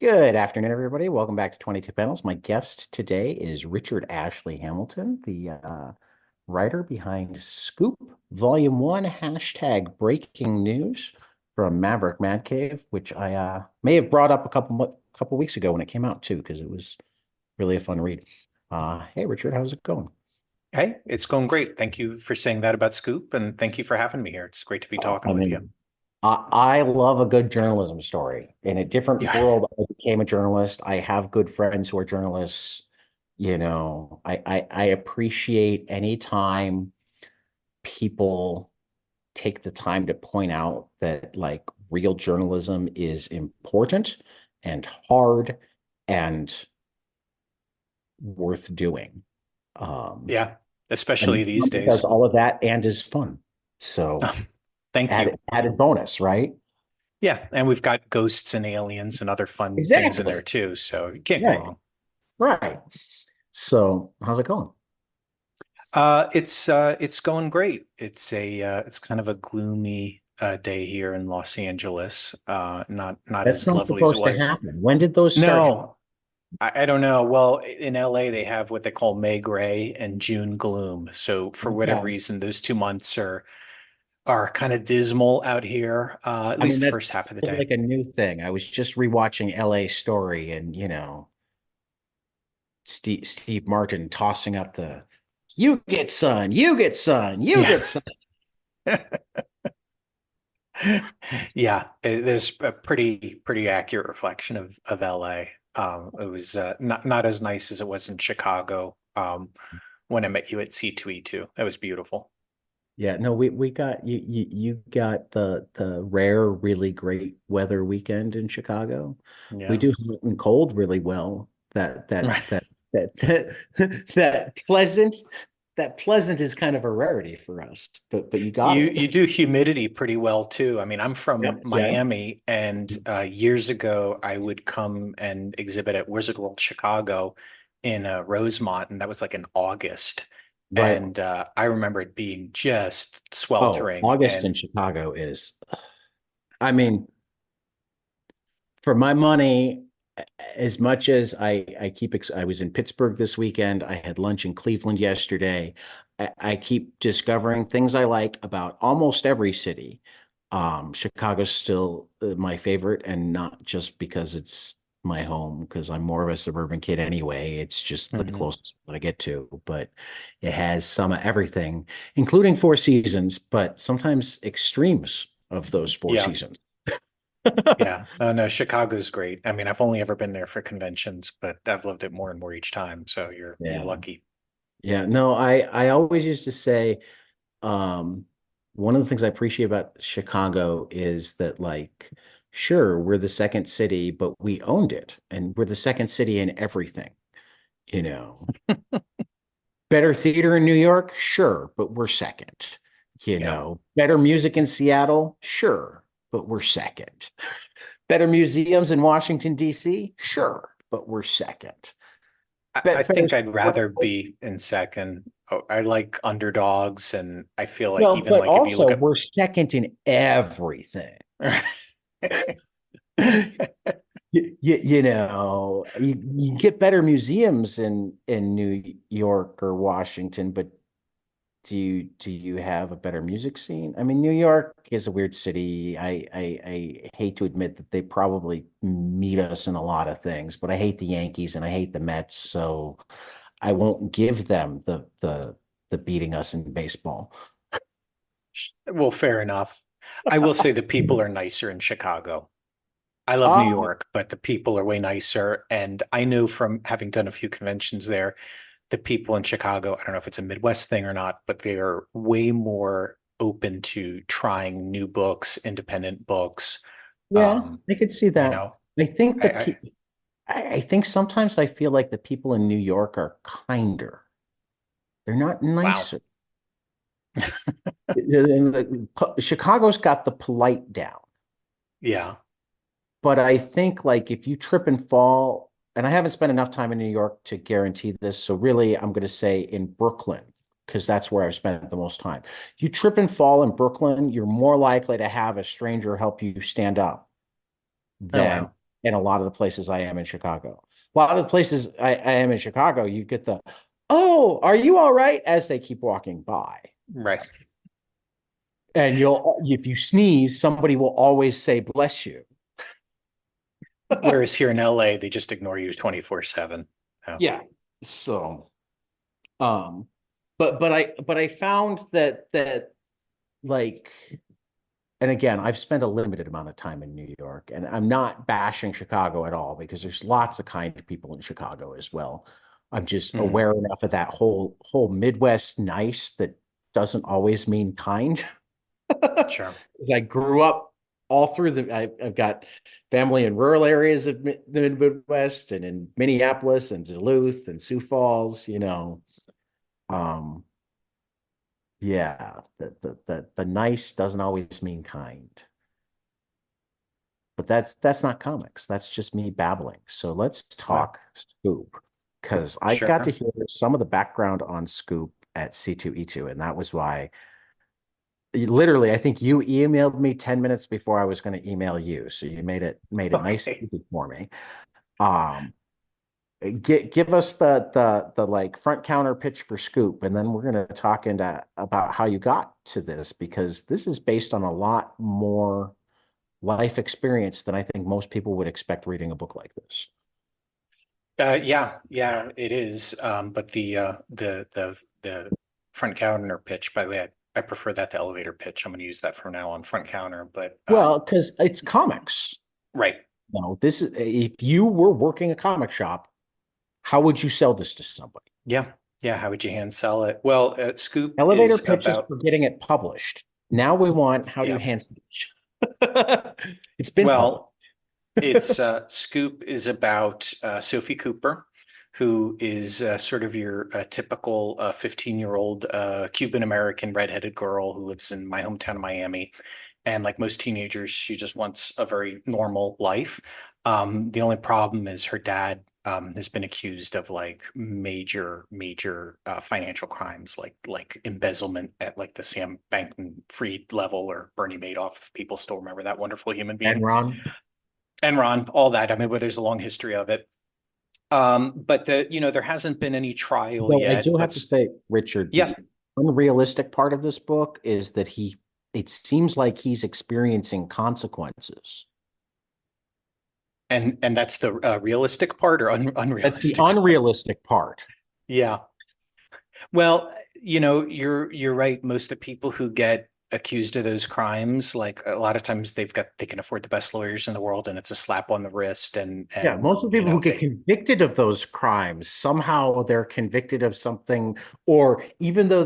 Good afternoon, everybody. Welcome back to 22 Panels. My guest today is Richard Ashley Hamilton, the writer behind Scoop Volume 1, hashtag breaking news from Maverick Mad Cave, which I may have brought up a couple weeks ago when it came out too, because it was really a fun read. Hey, Richard, how's it going? Hey, it's going great. Thank you for saying that about Scoop, and thank you for having me here. It's great to be talking I with you. mean, I love a good journalism story. In a different Yeah, world, I became a journalist. I have good friends who are journalists. I appreciate any time people take the time to point out that like real journalism is important and hard and worth doing. Um, yeah, and especially these someone does days. all of that and is fun. So Thank you. added bonus, right? Yeah, and we've got ghosts and aliens and other fun things in there Exactly. too, so you can't go Right. wrong. Right. So how's it going? It's going great. It's kind of a gloomy day here in Los Angeles. Not That's as not lovely as it supposed to was. happen. When did those start happening? No, I don't know. Well, in LA, they have what they call May gray and June gloom. So for whatever Okay. reason, those 2 months are kind of dismal out here, at I mean, least the that's first half of the day. like a new thing. I was just rewatching LA Story and, Steve Martin tossing up the you get sun, you get sun, you Yeah. get sun. Yeah, there's a pretty accurate reflection of LA. It was not as nice as it was in Chicago when I met you at C2E2. That was beautiful. Yeah, no, we got you got the rare, really great weather weekend in Chicago. We Yeah. do hot and cold really well. That that Right. that that that that pleasant is kind of a rarity for us. But you got You it. do humidity pretty well too. I mean, I'm from Yep. Yeah. Miami, and years ago I would come and exhibit at Wizard World Chicago in Rosemont, and that was like in August. Right. And I remember it being just Oh, sweltering. August in And Chicago is, I mean, for my money, as much as I was in Pittsburgh this weekend, I had lunch in Cleveland yesterday. I keep discovering things I like about almost every city. Chicago's still my favorite, and not just because it's my home, because I'm more of a suburban kid anyway. It's just the Mhm. closest that I get to, but it has some of everything, including Four Seasons, but sometimes extremes of those Four Yeah, Seasons. yeah. No, Chicago's great. I mean, I've only ever been there for conventions, but I've loved it more and more each time. So you're Yeah. lucky. Yeah, no, I always used to say, um, one of the things I appreciate about Chicago is that, like, sure, we're the second city, but we owned it, and we're the second city in everything, you know. Better theater in New York, sure, but we're second. Yeah. Better music in Seattle, sure, but we're second. Better museums in Washington, D.C., sure, but we're second. I Better think I'd sport. rather be in second. Oh, I like underdogs, and I feel like Well, even but like if you look also at we're second in everything. You get better museums in New York or Washington, but do you have a better music scene? I mean, New York is a weird city. I hate to admit that they probably meet us in a lot of things, but I hate the Yankees and I hate the Mets, so I won't give them the beating us in baseball. Well, fair enough. I will say the people are nicer in Chicago. I love New Um, York, but the people are way nicer. And I know from having done a few conventions there, the people in Chicago, I don't know if it's a Midwest thing or not, but they are way more open to trying new books, independent books. yeah, Um, I could see you that. know, I think the I people. I think sometimes I feel like the people in New York are kinder. They're not wow. nicer. Chicago's got the polite down, Yeah. but I think like if you trip and fall, and I haven't spent enough time in New York to guarantee this, so really I'm going to say in Brooklyn, because that's where I've spent the most time. If you trip and fall in Brooklyn, you're more likely to have a stranger help you stand up Oh, than wow. in a lot of the places I am in Chicago. A lot of the places I am in Chicago, you get the, oh, are you all right? As they keep walking by. Right. And if you sneeze, somebody will always say, bless you. Whereas here in LA, they just ignore you 24/7. Yeah. Yeah. So, um, but I found that like, and again, I've spent a limited amount of time in New York, and I'm not bashing Chicago at all because there's lots of kind people in Chicago as well. I'm just Mhm. aware enough of that whole Midwest nice that doesn't always mean kind. Sure. I grew up all through I've got family in rural areas of the Midwest and in Minneapolis and Duluth and Sioux Falls, Um, yeah, the nice doesn't always mean kind. But that's not comics. That's just me babbling. So let's Well, talk Scoop because I got to sure. hear some of the background on Scoop at C2E2, and that was why literally I think you emailed me 10 minutes before I was going to email you. So you made it nice and Okay. easy for me. Um, give us the like front counter pitch for Scoop, and then we're going to talk into about how you got to this because this is based on a lot more life experience than I think most people would expect reading a book like this. Yeah, it is. But the front counter pitch, by the way, I prefer that to elevator pitch. I'm going to use that from now on, front counter. But Well, because it's comics. right. No, this is if you were working a comic shop, how would you sell this to somebody? Yeah. Yeah. How would you hand sell it? Well, Scoop Elevator is pitch is about, for getting it published. Now we want how do you yeah. hand speech? It's been published. Well, it's Scoop is about Sophie Cooper, who is sort of your typical 15-year-old Cuban American redheaded girl who lives in my hometown of Miami. And like most teenagers, she just wants a very normal life. The only problem is her dad has been accused of like major financial crimes, like embezzlement at like the Sam Bankman-Fried level or Bernie Madoff, if people still remember that wonderful human being. Enron. Enron, all that. I mean, well, there's a long history of it. But there hasn't been any trial Though I yet. do have to say, Richard, Yeah, the unrealistic part of this book is that it seems like he's experiencing consequences. and that's the realistic part or That's the unrealistic part. unrealistic part. Yeah. Well, you're right. Most of the people who get accused of those crimes, like a lot of times they can afford the best lawyers in the world, and it's a slap on the wrist, Yeah, and most of the people who get they convicted of those crimes, somehow they're convicted of something, or even though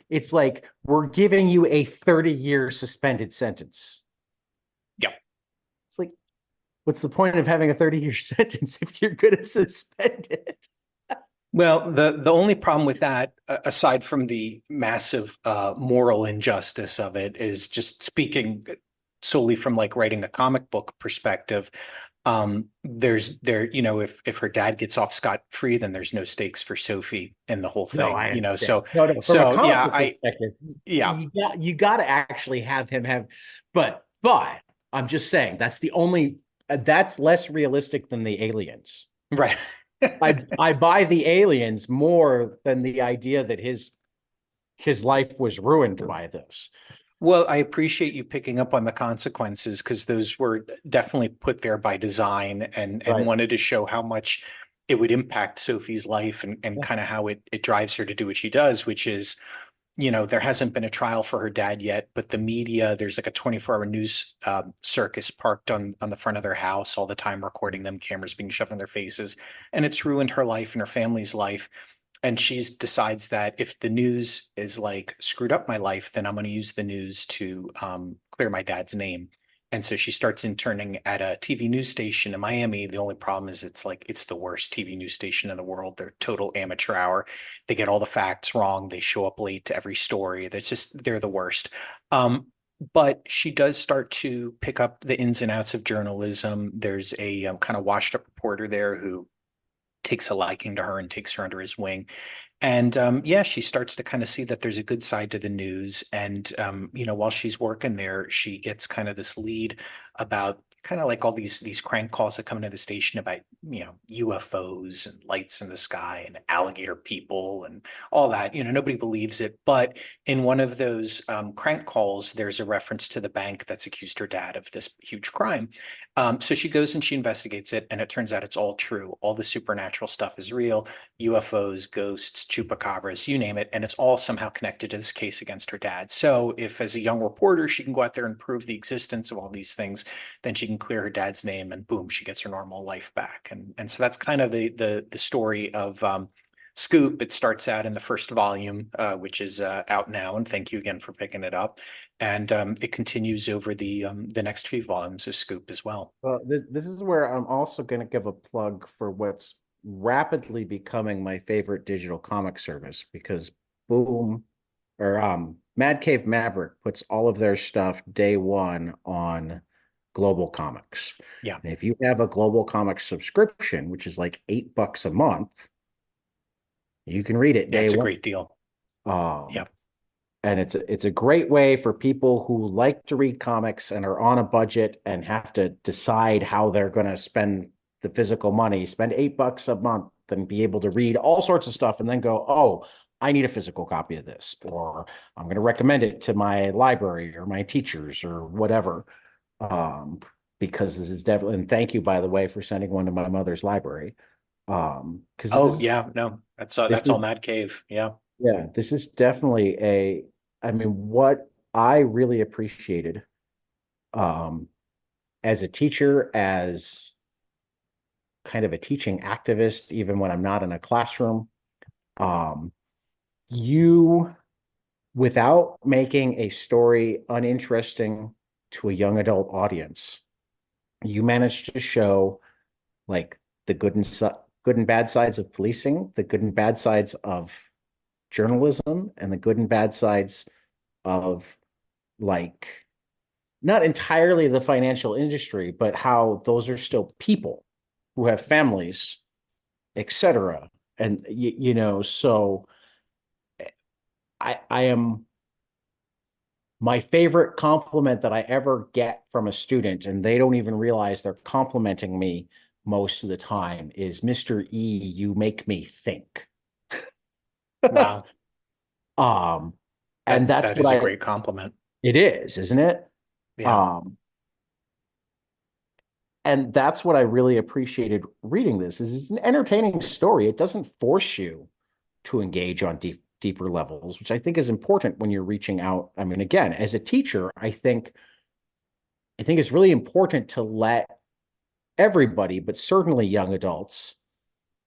it's like we're giving you a 30-year suspended sentence. yeah. It's like, what's the point of having a 30-year sentence if you're going to suspend it? Well, the only problem with that, aside from the massive moral injustice of it, is just speaking solely from like writing a comic book perspective. If her dad gets off scot-free, then there's no stakes for Sophie in the whole No, thing. I understand. So No, no, from a so comic yeah, book perspective, yeah, you got to actually have him have, but I'm just saying that's less realistic than the aliens. right. I buy the aliens more than the idea that his life was ruined by this. Well, I appreciate you picking up on the consequences because those were definitely put there by design and Right. wanted to show how much it would impact Sophie's life and Yeah. kind of how it drives her to do what she does, which is, there hasn't been a trial for her dad yet, but the media, there's like a 24-hour news circus parked on the front of their house all the time, recording them, cameras being shoved in their faces, and it's ruined her life and her family's life. And she decides that if the news is like screwed up my life, then I'm going to use the news to clear my dad's name. And so she starts interning at a TV news station in Miami. The only problem is it's the worst TV news station in the world. They're total amateur hour. They get all the facts wrong. They show up late to every story. They're the worst. But she does start to pick up the ins and outs of journalism. There's a kind of washed up reporter there who takes a liking to her and takes her under his wing. And yeah, she starts to kind of see that there's a good side to the news. And while she's working there, she gets kind of this lead about kind of like all these crank calls that come into the station about, UFOs and lights in the sky and alligator people and all that. Nobody believes it. But in one of those crank calls, there's a reference to the bank that's accused her dad of this huge crime. So she goes and she investigates it, and it turns out it's all true. All the supernatural stuff is real. UFOs, ghosts, chupacabras, you name it, and it's all somehow connected to this case against her dad. So if, as a young reporter, she can go out there and prove the existence of all these things, then she can clear her dad's name, and boom, she gets her normal life back. And so that's kind of the story of Scoop. It starts out in the first volume, which is out now, and thank you again for picking it up. And it continues over the next few volumes of Scoop as well. Well, this is where I'm also going to give a plug for what's rapidly becoming my favorite digital comic service, because Boom or Mad Cave Maverick puts all of their stuff day one on Global Comics. Yeah, And if you have a Global Comics subscription, which is like $8 a month, you can read it yeah, day it's a one. great deal. Um, Yeah. and it's a great way for people who like to read comics and are on a budget and have to decide how they're going to spend the physical money, spend $8 a month and be able to read all sorts of stuff and then go, oh, I need a physical copy of this, or I'm going to recommend it to my library or my teachers or whatever. Because this is definitely, and thank you, by the way, for sending one to my mother's library. Because Oh yeah, no, this that's is all Mad Cave. Yeah. yeah, this is definitely I mean, what I really appreciated um, as a teacher, as kind of a teaching activist, even when I'm not in a classroom, um, you, without making a story uninteresting to a young adult audience, you managed to show like the good and bad sides of policing, the good and bad sides of journalism, and the good and bad sides of like not entirely the financial industry, but how those are still people who have families, etc. And so I am my favorite compliment that I ever get from a student, and they don't even realize they're complimenting me most of the time, is Mr. E, you make me think. Wow. um, and That's that's that what is a great compliment. it is, isn't it? Yeah. Um, and that's what I really appreciated reading this is it's an entertaining story. It doesn't force you to engage on deeper levels, which I think is important when you're reaching out. I mean, again, as a teacher, I think it's really important to let everybody, but certainly young adults,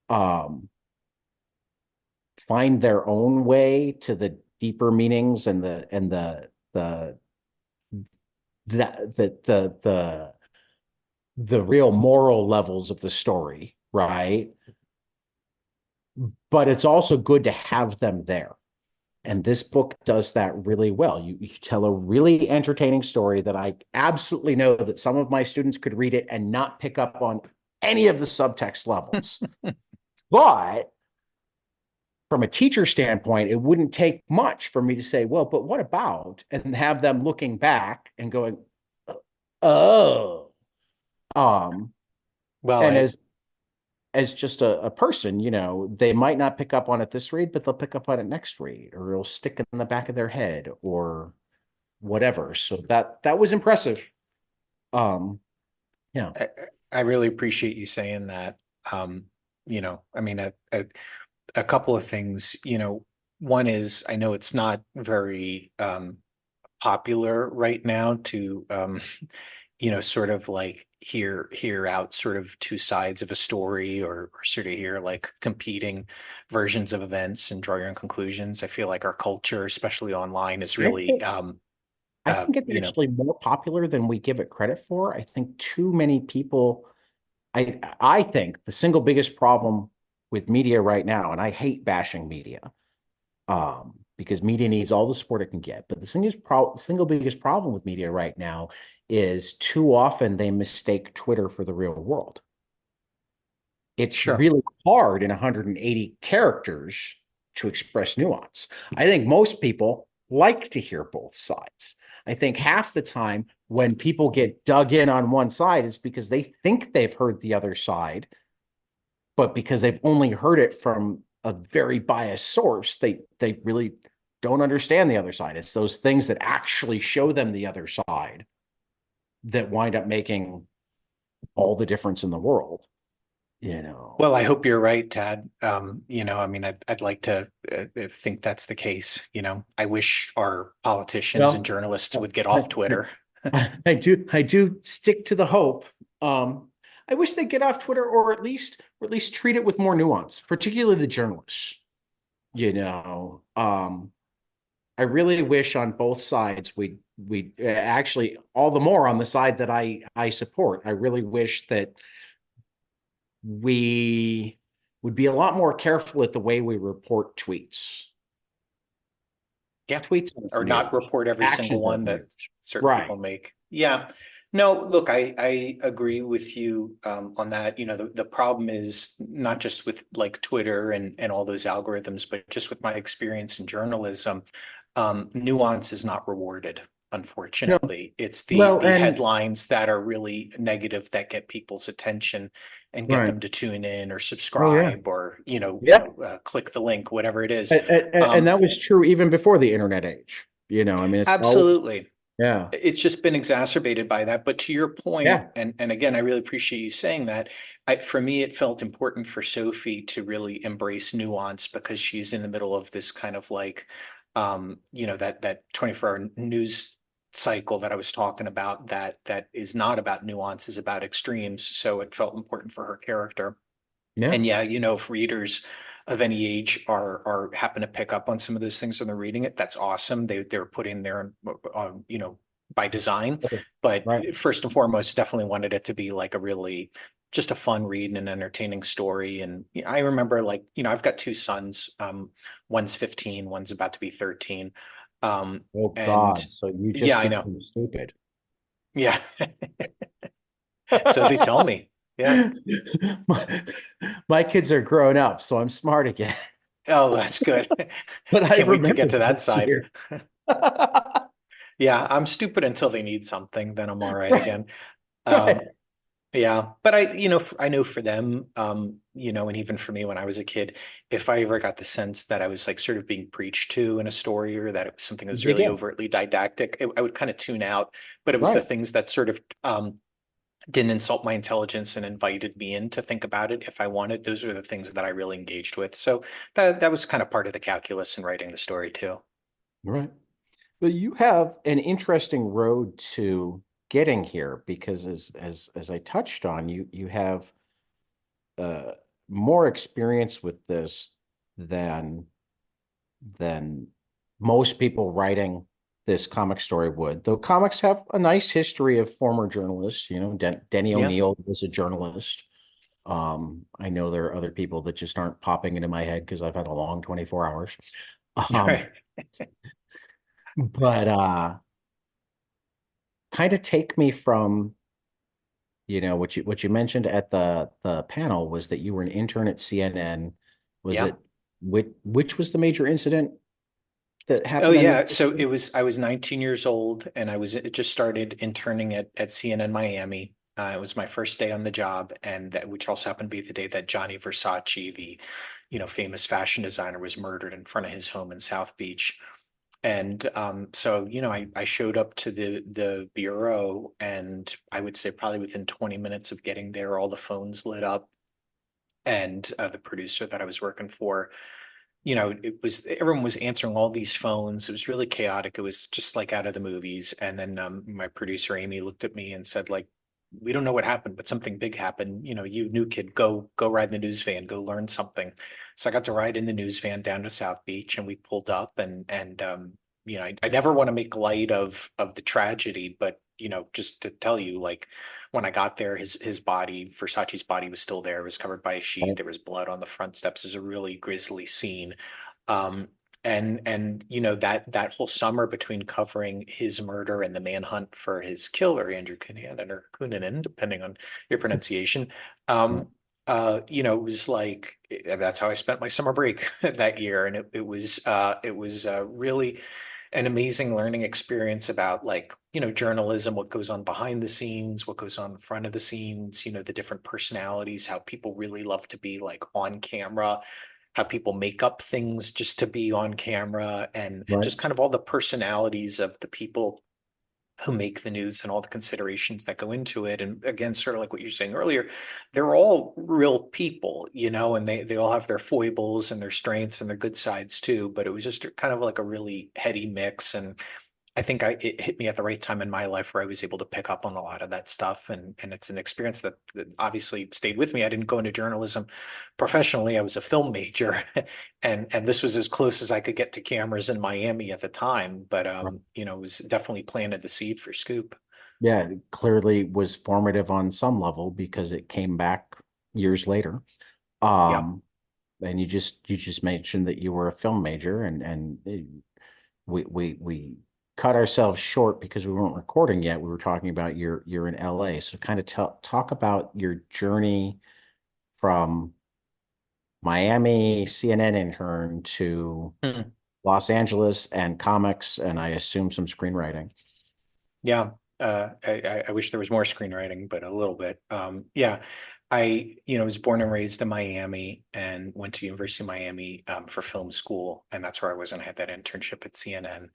um, find their own way to the deeper meanings and the real moral levels of the story, right? But it's also good to have them there. And this book does that really well. You tell a really entertaining story that I absolutely know that some of my students could read it and not pick up on any of the subtext levels. But from a teacher standpoint, it wouldn't take much for me to say, well, but what about? And have them looking back and going, oh. Um, Well, and as just a person, they might not pick up on it this read, but they'll pick up on it next read, or it'll stick in the back of their head or whatever. So that was impressive. Um, yeah. I, I really appreciate you saying that. I mean, a couple of things, one is I know it's not very popular right now to sort of like hear out sort of two sides of a story, or sort of hear like competing versions of events and draw your own conclusions. I feel like our culture, especially online, is I really think I think it's actually more popular than we give it credit for. I think too many people I think the single biggest problem with media right now, and I hate bashing media, because media needs all the support it can get. But the single biggest problem with media right now is too often they mistake Twitter for the real world. It's Sure. really hard in 180 characters to express nuance. I think most people like to hear both sides. I think half the time when people get dug in on one side, it's because they think they've heard the other side, but because they've only heard it from a very biased source, they really don't understand the other side. It's those things that actually show them the other side that wind up making all the difference in the world, you know. Well, I hope you're right, Tad. I mean, I'd like to think that's the case. I wish our politicians and Well, journalists would get I, off Twitter. I do stick to the hope. I wish they'd get off Twitter, or at least treat it with more nuance, particularly the journalists. You know, I really wish on both sides we actually, all the more on the side that I support. I really wish that we would be a lot more careful at the way we report tweets. Yeah. Tweets Or aren't not news. report every single Actions one aren't that news. certain people Right. make. Yeah. No, look, I agree with you on that. The problem is not just with like Twitter and all those algorithms, but just with my experience in journalism, nuance is not rewarded, No. unfortunately. It's the Well, the and headlines that are really negative that get people's attention and get right. them to tune in or Oh yeah. subscribe or Yep. click the link, whatever it is. And Um, that was true even before the internet age. I mean, it's always, Absolutely. yeah, It's just been exacerbated by that. But to your point, yeah, and again, I really appreciate you saying that. For me, it felt important for Sophie to really embrace nuance because she's in the middle of this kind of like, that 24-hour news cycle that I was talking about that is not about nuance, is about extremes. So it felt important for her character. yeah. And yeah, if readers of any age are happen to pick up on some of those things when they're reading it, that's awesome. They're putting there, by design. Okay. But Right. first and foremost, definitely wanted it to be like a really just a fun read and an entertaining story. And I remember like, I've got two sons. One's 15, one's about to be 13. Oh And God. So you yeah, just I know. became stupid. Yeah. So they tell me. Yeah. my, my kids are grown up, so I'm smart again. Oh, that's good. But I I can't wait to remember get to that this side. year. Right. Yeah, I'm stupid until they need something, then I'm all right again. Um, yeah, but I know for them, and even for me when I was a kid, if I ever got the sense that I was like sort of being preached to in a story or that it was something that was Dig really in. overtly didactic, I would kind of tune out. But it was the Right. things that sort of didn't insult my intelligence and invited me in to think about it if I wanted. Those are the things that I really engaged with. So that was kind of part of the calculus in writing the story too. Right. But you have an interesting road to getting here because as I touched on, you have uh, more experience with this than than most people writing this comic story would. Though comics have a nice history of former journalists. Denny Yeah. O'Neil was a journalist. I know there are other people that just aren't popping into my head because I've had a long 24 hours. Um, Right. but kind of take me from what you mentioned at the panel was that you were an intern at CNN. Was Yeah. it which was the major incident that Oh happened on your yeah. So I was 19 years old and it just started interning at CNN Miami. It was my first day on the job and which also happened to be the day that Gianni Versace, the, famous fashion designer, was murdered in front of his home in South Beach. And so, I showed up to the bureau and I would say probably within 20 minutes of getting there, all the phones lit up and the producer that I was working for, everyone was answering all these phones. It was really chaotic. It was just like out of the movies. And then my producer Amy looked at me and said, like, we don't know what happened, but something big happened. You new kid, go ride in the news van, go learn something. So I got to ride in the news van down to South Beach, and we pulled up, and I never want to make light of the tragedy, but just to tell you, like when I got there, his body, Versace's body, was still there. It was covered by a sheet. There was blood on the front steps. It was a really grisly scene. Um, and that whole summer between covering his murder and the manhunt for his killer, Andrew Cunanan or Cunanan, depending on your pronunciation, it was like that's how I spent my summer break that year, and it was really an amazing learning experience about like, journalism, what goes on behind the scenes, what goes on in front of the scenes, the different personalities, how people really love to be like on camera, how people make up things just to be on camera, and Right. just kind of all the personalities of the people who make the news and all the considerations that go into it. And again, sort of like what you're saying earlier, they're all real people, and they all have their foibles and their strengths and their good sides too. But it was just kind of like a really heady mix. And I think it hit me at the right time in my life where I was able to pick up on a lot of that stuff. And it's an experience that obviously stayed with me. I didn't go into journalism professionally. I was a film major, and this was as close as I could get to cameras in Miami at the time. But Right. it was definitely planted the seed for Scoop. Yeah, it clearly was formative on some level because it came back years later. Yeah. And you just mentioned that you were a film major, and we cut ourselves short because we weren't recording yet. We were talking about you're in LA. So kind of talk about your journey from Miami CNN intern to Hmm. Los Angeles and comics, and I assume some screenwriting. Yeah. I wish there was more screenwriting, but a little bit. Yeah. I, was born and raised in Miami and went to University of Miami for film school. And that's where I was. And I had that internship at CNN.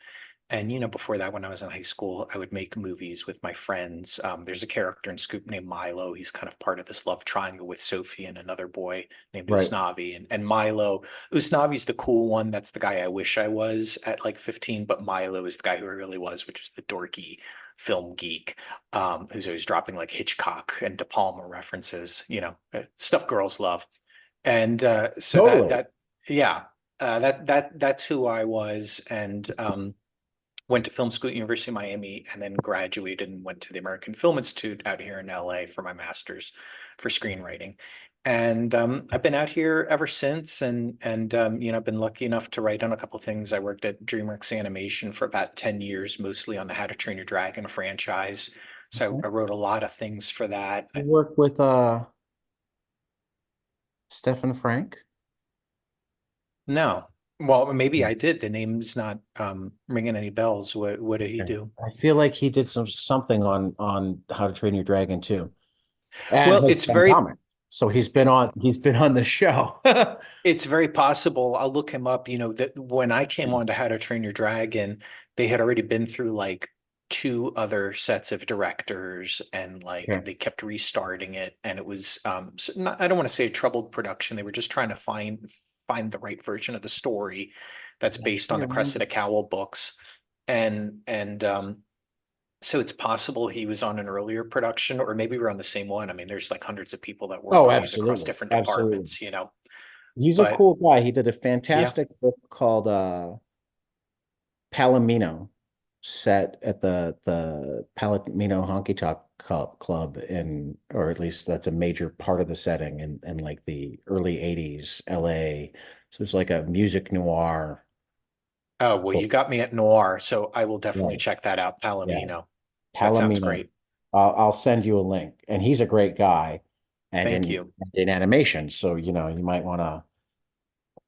And, before that, when I was in high school, I would make movies with my friends. There's a character in Scoop named Milo. He's kind of part of this love triangle with Sophie and another boy named Right. Usnavi. And Milo, Usnavi's the cool one. That's the guy I wish I was at like 15. But Milo is the guy who I really was, which is the dorky film geek who's always dropping like Hitchcock and De Palma references, stuff girls love. And so Totally. yeah, that's who I was. And went to film school at University of Miami and then graduated and went to the American Film Institute out here in LA for my master's for screenwriting. And I've been out here ever since, and I've been lucky enough to write on a couple of things. I worked at DreamWorks Animation for about 10 years, mostly on the How to Train Your Dragon franchise. So Okay. I wrote a lot of things for that. You work with Stefan Frank? No, well, maybe I did. The name's not ringing any bells. What did he Okay. do? I feel like he did something on How to Train Your Dragon too, and Well, has been comic. So he's been on the show. it's very possible. I'll look him up. That when I came on to How to Train Your Dragon, they had already been through like two other sets of directors, and like Okay. they kept restarting it. And it was I don't want to say a troubled production. They were just trying to find the right version of the story that's Yeah, I based on can't the remember. Cressida Cowell books. And so it's possible he was on an earlier production, or maybe we're on the same one. I mean, there's like hundreds of people that work Oh, on these across absolutely. different Absolutely. departments. He's a But cool guy. He did a yeah. fantastic book called Palomino, set at the Palomino Honky Tonk Club in, or at least that's a major part of the setting in like the early 80s LA. So it's like a music noir Oh, well, book. you got me at noir, so I will definitely Right. check that out. Yeah. Palomino. That sounds Palomino. great. I'll send you a link. And he's a great guy and Thank in you. in animation. So, you might want to,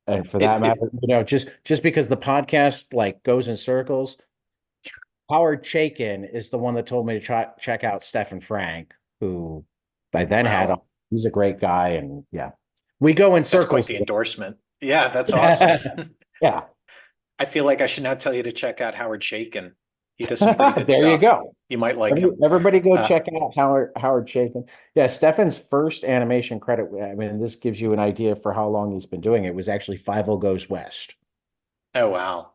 and for that It matter, just because the podcast like goes in circles, Howard Chaykin is the one that told me to check out Stephen Frank, who I then had on. Wow, He's a great guy, and yeah, we go in that's quite circles. the endorsement. Yeah, that's awesome. Yeah, yeah. I feel like I should now tell you to check out Howard Chaykin. He does some pretty good There you stuff. go. You might like him. Everybody go Uh, check out Howard Chaykin. Yeah, Stefan's first animation credit. I mean, this gives you an idea for how long he's been doing it. Was actually 50 Goes West. oh wow.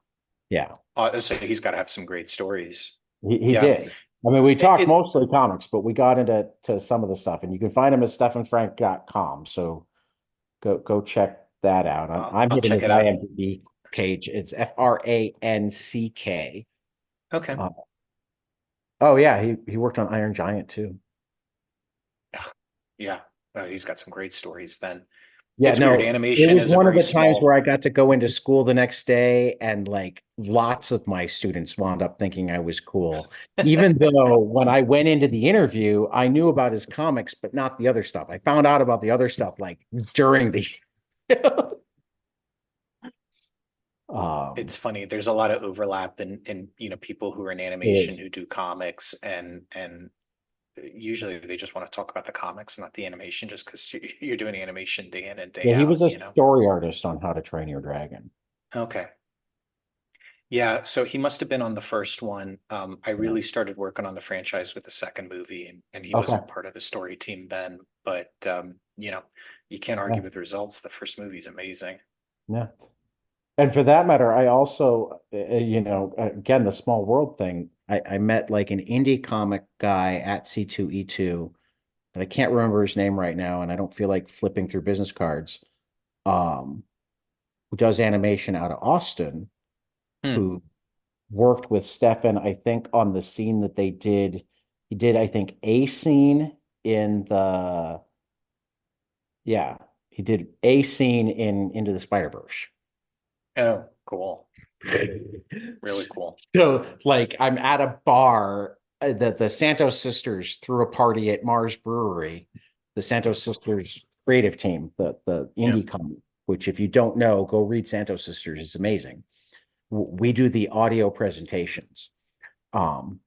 Yeah, So he's got to have some great stories. he Yeah. did. I mean, we It, talked it mostly comics, but we got into some of the stuff, and you can find him at stefanfrank.com. So go check that out. I'm I'll hitting check his it out. IMDb page. It's Franck. Okay. Uh, oh yeah, he worked on Iron Giant too. Yeah. He's got some great stories then. Yeah, It's weird. no, it Animation was is a one of very the times where small. I got to go into school the next day, and like lots of my students wound up thinking I was cool. Even though when I went into the interview, I knew about his comics, but not the other stuff. I found out about the other stuff like during the Um, It's funny. There's a lot of overlap in people who are in it animation is. who do comics, and usually they just want to talk about the comics, not the animation, just because you're doing animation day in and day Yeah, he was out, a you know? story artist on How to Train Your Dragon. Okay. Yeah, so he must have been on the first one. I Yeah. really started working on the franchise with the second movie, and he Okay. wasn't part of the story team then. But you can't argue Yeah. with the results. The first movie's amazing. Yeah. And for that matter, I also, again, the small world thing, I met like an indie comic guy at C2E2, and I can't remember his name right now, and I don't feel like flipping through business cards, um, who does animation out of Austin, Hmm. who worked with Stefan, I think, on the scene that they did. He did, I think, a scene in the, yeah, he did a scene in Into the Spider-Verse. Oh, cool. Really cool. So, like, I'm at a bar. The Santos sisters threw a party at Mars Brewery. The Santos sisters creative team, the Yeah. indie comic, which if you don't know, go read Santos sisters. It's amazing. We do the audio presentations. Um,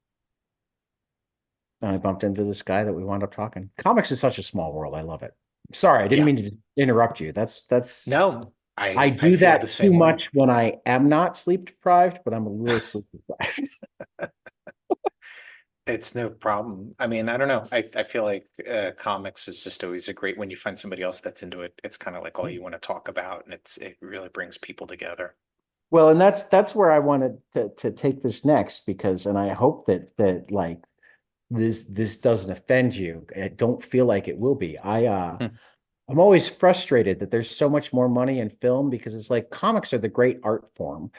and I bumped into this guy that we wound up talking. Comics is such a small world. I love it. Sorry, I didn't Yeah. mean to interrupt you. That's No, I I do feel the that too same way. much when I am not sleep deprived, but I'm a little sleep deprived. It's no problem. I mean, I don't know. I feel like comics is just always a great when you find somebody else that's into it. It's kind of like all you want to talk about, and it really brings people together. Well, and that's where I wanted to take this next because, and I hope that like this doesn't offend you. I don't feel like it will be. Hmm. I'm always frustrated that there's so much more money in film because it's like comics are the great art form.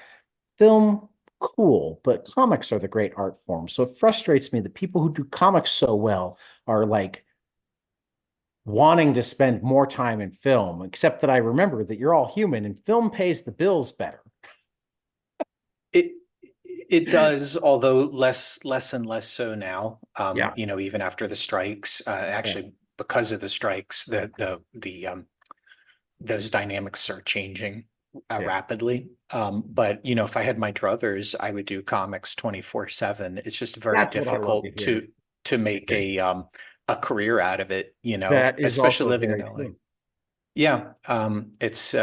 Film, cool, but comics are the great art form. So it frustrates me that people who do comics so well are like wanting to spend more time in film, except that I remember that you're all human and film pays the bills better. It it does, although less and less so now. Yeah. Even after the strikes, Yeah. actually because of the strikes, the those dynamics are changing Yeah. rapidly. But if I had my druthers, I would do comics 24/7. It's just very That's what I love to difficult hear. to make a career out of it, That is especially also living in very LA. true. Yeah, it's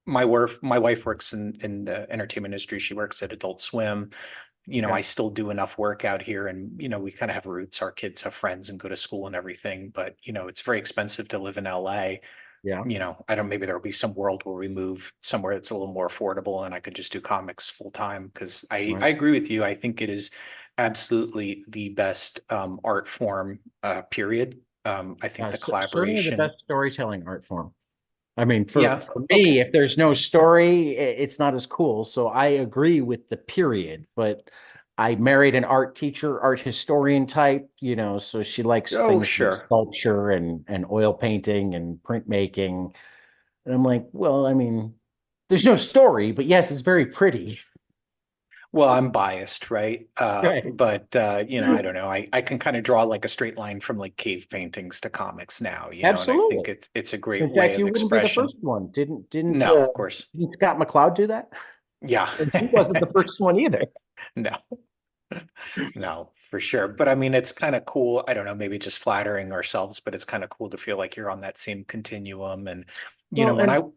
my wife works in the entertainment industry. She works at Adult Swim. Okay. I still do enough work out here, and we kind of have roots. Our kids have friends and go to school and everything, but it's very expensive to live in LA. Yeah. I don't, maybe there'll be some world where we move somewhere that's a little more affordable and I could just do comics full time because I Right. agree with you. I think it is absolutely the best art form, period. I think the Certainly the collaboration. best storytelling art form. I mean, Yeah, for okay. me, if there's no story, it's not as cool. So I agree with the period, but I married an art teacher, art historian type, so she likes Oh, things like sure. sculpture and oil painting and printmaking. And I'm like, well, I mean, there's no story, but yes, it's very pretty. Well, I'm biased, right? Right. But I don't know. I can kind of draw like a straight line from like cave paintings to comics now, and I think Absolutely. it's a great In way fact, of you wouldn't be the expression. first one. No, of course. Didn't Scott McCloud do that? Yeah. And he wasn't the first one either. No. No, for sure. But I mean, it's kind of cool. I don't know, maybe just flattering ourselves, but it's kind of cool to feel like you're on that same continuum. And, Well, when and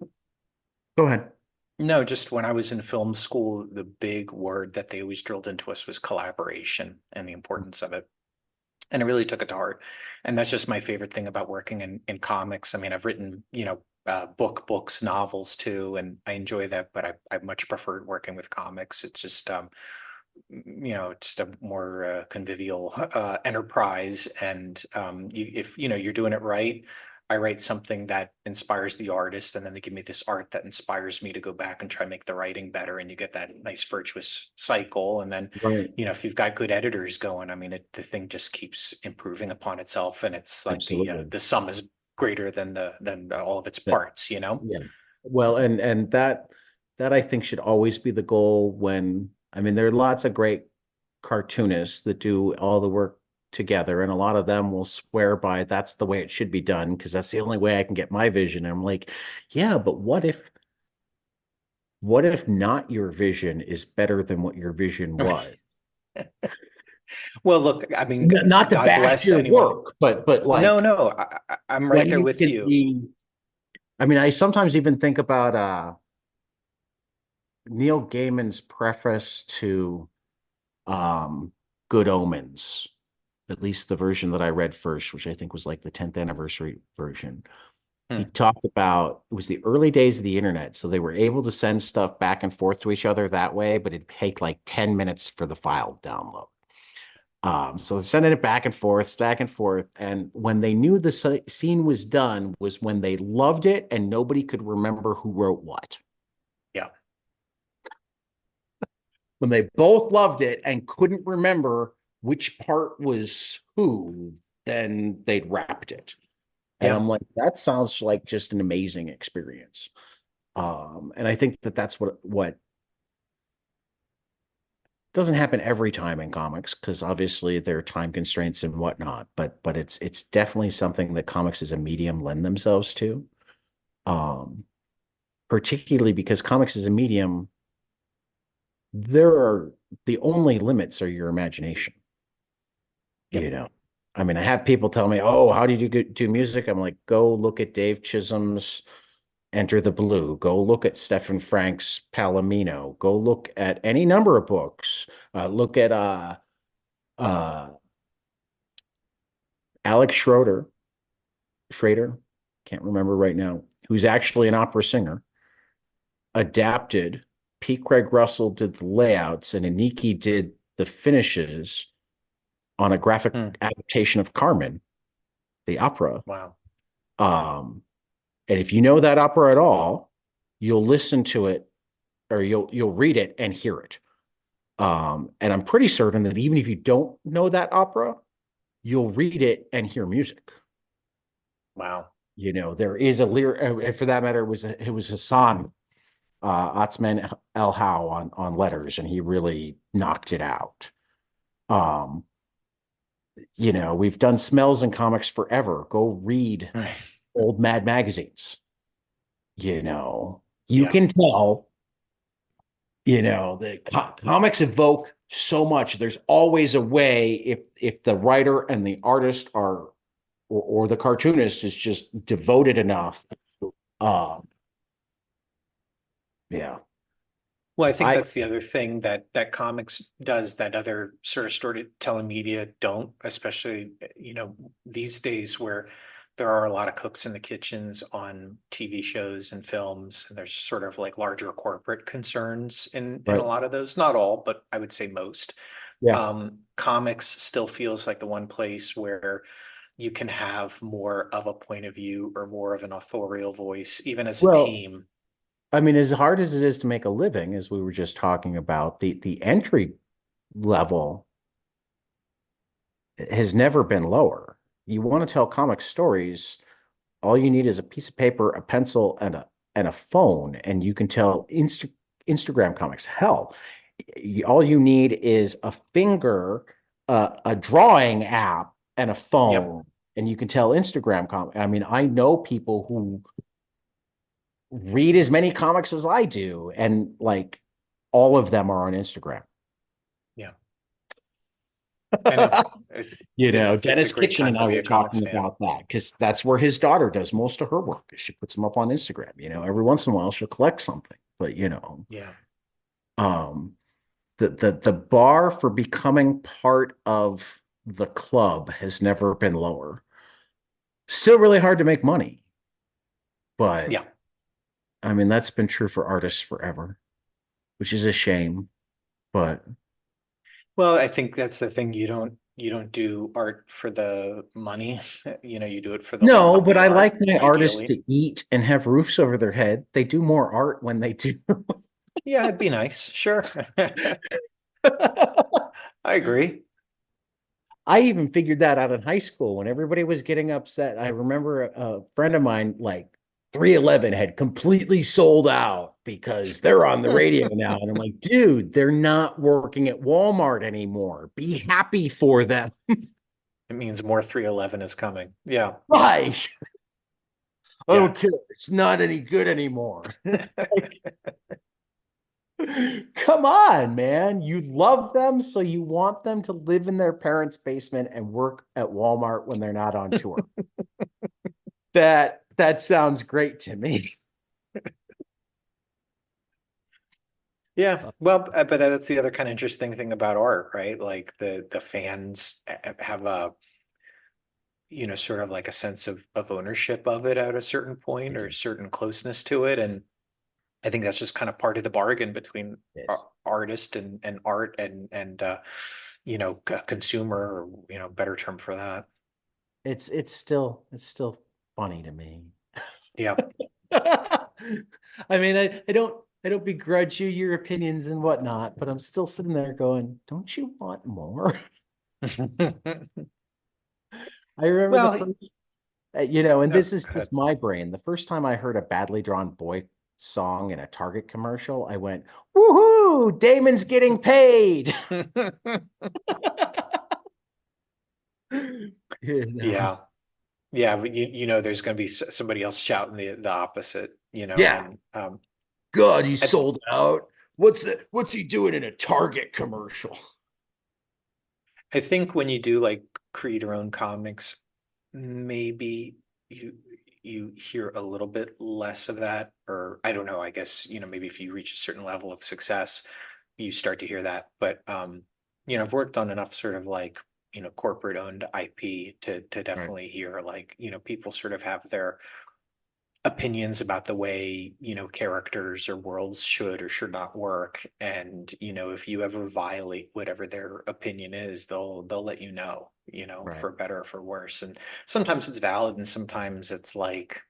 go ahead. no, just when I was in film school, the big word that they always drilled into us was collaboration and the importance of it. And I really took it to heart. And that's just my favorite thing about working in comics. I mean, I've written, books, novels too, and I enjoy that, but I much preferred working with comics. It's just, just a more convivial enterprise. And if you're doing it right, I write something that inspires the artist, and then they give me this art that inspires me to go back and try to make the writing better, and you get that nice virtuous cycle. And then, Right. if you've got good editors going, I mean, the thing just keeps improving upon itself, and it's like Absolutely. the sum is greater than all of its That, parts. yeah. Well, and that I think should always be the goal when I mean there are lots of great cartoonists that do all the work together, and a lot of them will swear by that's the way it should be done because that's the only way I can get my vision. And I'm like, yeah, but what if what if not your vision is better than what your vision was? Well, look, I mean, Not to God bash bless your anyone. work, but No, like no, I'm right when there you with can you. be, I mean, I sometimes even think about Neil Gaiman's preface to um Good Omens, at least the version that I read first, which I think was like the 10th anniversary version. He Hmm. talked about it was the early days of the internet, so they were able to send stuff back and forth to each other that way, but it'd take like 10 minutes for the file download. So they're sending it back and forth, and when they knew the scene was done was when they loved it and nobody could remember who wrote what. Yeah. When they both loved it and couldn't remember which part was who, then they'd wrapped it. And Yeah. I'm like, that sounds like just an amazing experience. And I think that that's what doesn't happen every time in comics because obviously there are time constraints and whatnot, but it's definitely something that comics as a medium lend themselves to. Um, Particularly because comics as a medium, there are the only limits are your Yep. imagination. You know, I mean, I have people tell me, "Oh, how do you do music?" I'm like, "Go look at Dave Chisholm's Enter the Blue. Go look at Stephen Frank's Palomino. Go look at any number of books. Look at uh, Alex Schrader, can't remember right now, who's actually an opera singer, adapted. P. Craig Russell did the layouts, and Aniki did the finishes on a graphic Hmm. adaptation of Carmen, the opera. Wow. Um, and if you know that opera at all, you'll listen to it or you'll read it and hear it. And I'm pretty certain that even if you don't know that opera, you'll read it and hear music. Wow. There is a lyric, and for that matter, it was Hassan Otzman El How on letters, and he really knocked it out. Um, we've done smells in comics forever. Go read Right. old Mad magazines. You know, you Yeah. can tell. The comics evoke so much. There's always a way if the writer and the artist are or the cartoonist is just devoted enough. Um, yeah, Well, I think I that's the other thing that comics does that other sort of storytelling media don't, especially, these days where there are a lot of cooks in the kitchens on TV shows and films, and there's sort of like larger corporate concerns in a right. lot of those, not all, but I would say most. Yeah. Comics still feels like the one place where you can have more of a point of view or more of an authorial voice, even as a Well, team. I mean, as hard as it is to make a living, as we were just talking about, the entry level has never been lower. You want to tell comic stories, all you need is a piece of paper, a pencil, and a phone, and you can tell Instagram comics. Hell, all you need is a finger, a drawing app, and a Yep. phone, and you can tell Instagram comic. I mean, I know people who read as many comics as I do, and like all of them are on Instagram. Yeah. I know. It's a Dennis great Kitchen time and to I be were a comics talking fan. about that because that's where his daughter does most of her work. She puts them up on Instagram. Every once in a while she'll collect something, but Yeah. um, the bar for becoming part of the club has never been lower. Still really hard to make money, but Yeah. I mean that's been true for artists forever, which is a shame. But Well, I think that's the thing. You don't do art for the money. You do it for the love no, of but the I art, like my artists ideally. to eat and have roofs over their head. They do more art when they do. Yeah, it'd be nice. Sure. I agree. I even figured that out in high school when everybody was getting upset. I remember a friend of mine, like 311, had completely sold out because they're on the radio now. And I'm like, dude, they're not working at Walmart anymore. Be happy for them. It means more 311 is coming. Yeah. Right. I Yeah. don't care. It's not any good anymore. Come on, man. You love them, so you want them to live in their parents' basement and work at Walmart when they're not on tour. That sounds great to me. Yeah, well, but that's the other kind of interesting thing about art, right? Like the fans have a, sort of like a sense of ownership of it at a certain point or a certain closeness to it. And I think that's just kind of part of the bargain between Yes. artist and art and consumer, or better term for that. It's still funny to me. Yeah. I mean, I don't begrudge you your opinions and whatnot, but I'm still sitting there going, don't you want more? I remember the Well, first, and no, this is go just my brain. The first time I heard a badly drawn boy song in a Target commercial, I went, woohoo, Damon's getting paid. ahead. You know? Yeah. Yeah, but there's going to be somebody else shouting the opposite, Yeah. and God, he's I th sold out. What's he doing in a Target commercial? I think when you do like create your own comics, maybe you you hear a little bit less of that, or I don't know, I guess, maybe if you reach a certain level of success, you start to hear that. But I've worked on enough sort of like, corporate owned IP to Right. definitely hear like, people sort of have their opinions about the way characters or worlds should or should not work, and if you ever violate whatever their opinion is, they'll let you know, Right. for better or for worse. And sometimes it's valid, and sometimes it's like,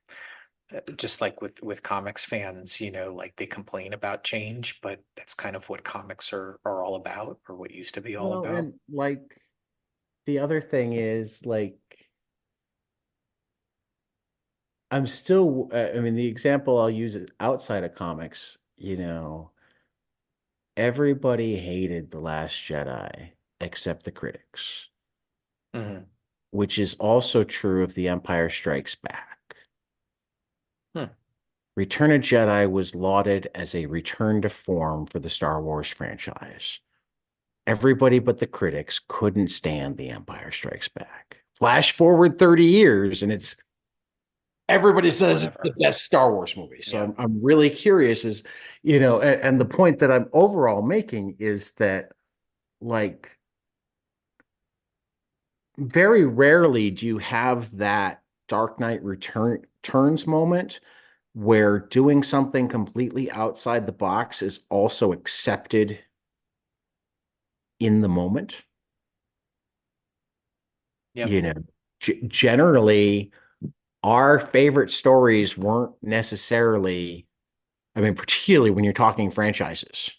just like with comics fans, like they complain about change, but that's kind of what comics are all about, or what used to be all Well, about. and like the other thing is like I'm still, I mean, the example I'll use is outside of comics, everybody hated The Last Jedi except the critics, Hmm. which is also true of The Empire Strikes Back. Hmm. Return of Jedi was lauded as a return to form for the Star Wars franchise. Everybody but the critics couldn't stand The Empire Strikes Back. Flash forward 30 years, and everybody says it's the Whatever. best Star Wars movie. So Yeah. I'm really curious and the point that I'm overall making is that like very rarely do you have that Dark Knight Returns moment where doing something completely outside the box is also accepted in the moment. Yeah. You know, Generally, our favorite stories weren't necessarily, I mean, particularly when you're talking franchises,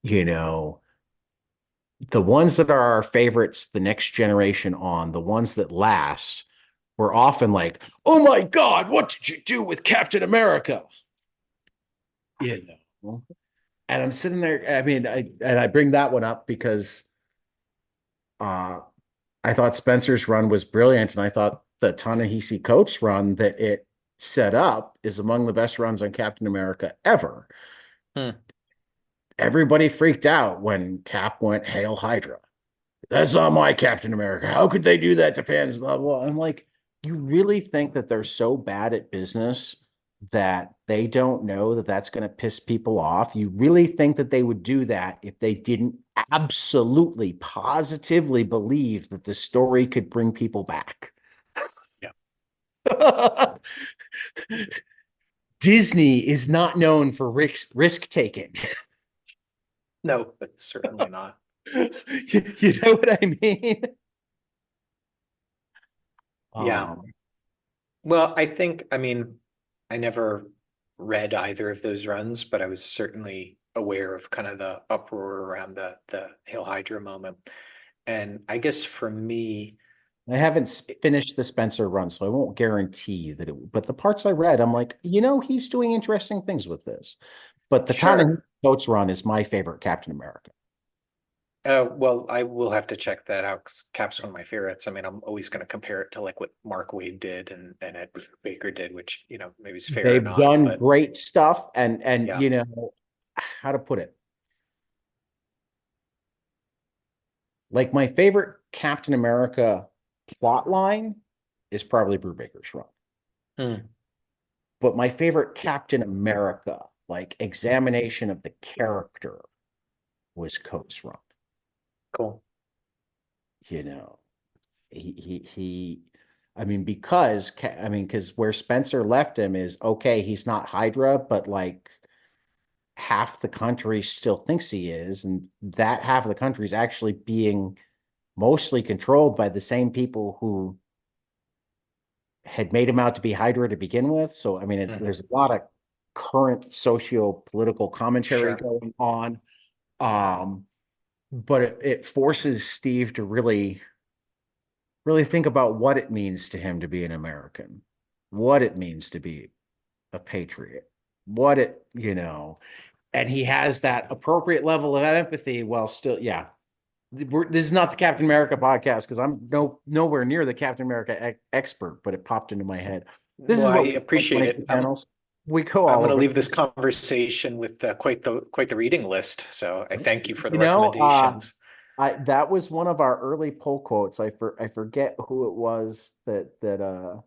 you know, the ones that are our favorites, the next generation on, the ones that last, were often like, oh my God, what did you do with Captain America? You know, and I'm sitting there, I mean, I bring that one up because uh I thought Spencer's run was brilliant, and I thought the Ta-Nehisi Coates run that it set up is among the best runs on Captain America ever. Hmm. Everybody freaked out when Cap went Hail Hydra. That's not my Captain America. How could they do that to fans? Blah, blah. I'm like, you really think that they're so bad at business that they don't know that that's going to piss people off? You really think that they would do that if they didn't absolutely, positively believe that the story could bring people back? Yeah. Disney is not known for risk taking. No, but certainly not. You know what I mean? Yeah. Um, Well, I mean, I never read either of those runs, but I was certainly aware of kind of the uproar around the Hail Hydra moment. And I guess for me, I haven't it- finished the Spencer run, so I won't guarantee that but the parts I read, I'm like, he's doing interesting things with this. But the sure. Ta-Nehisi Coates run is my favorite Captain America. Well, I will have to check that out. 'Cause Cap's one of my favorites. I mean, I'm always going to compare it to like what Mark Wade did and Ed Baker did, which, maybe is fair or They've not, done but great stuff, and yeah. how to put it. Like my favorite Captain America plot line is probably Brubaker's run. Hmm, But my favorite Captain America, like examination of the character, was Coates' run. cool. You know, he I mean, because where Spencer left him is okay, he's not Hydra, but like half the country still thinks he is, and that half of the country is actually being mostly controlled by the same people who had made him out to be Hydra to begin with. So, I mean, Hmm. there's a lot of current socio-political commentary Sure. going on. Um, but it forces Steve to really think about what it means to him to be an American, what it means to be a patriot, and he has that appropriate level of empathy while still, yeah. This is not the Captain America podcast because I'm nowhere near the Captain America expert, but it popped into my head. This Well, is I what we do on appreciate it. 22 panels. We go I'm all going to over. leave this conversation with quite the reading list. So I thank you for the You know, recommendations. I that was one of our early poll quotes. I forget who it was that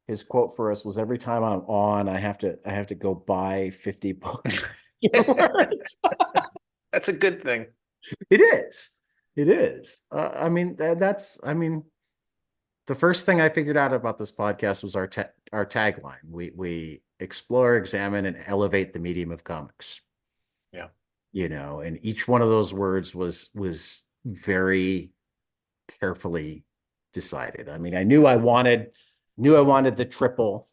his quote for us was every time I'm on, I have to go buy 50 books. That's a good thing. It is. It is. I mean, I mean, the first thing I figured out about this podcast was our tagline. We explore, examine, and elevate the medium of comics. Yeah. And each one of those words was very carefully decided. I mean, I knew I wanted the triple.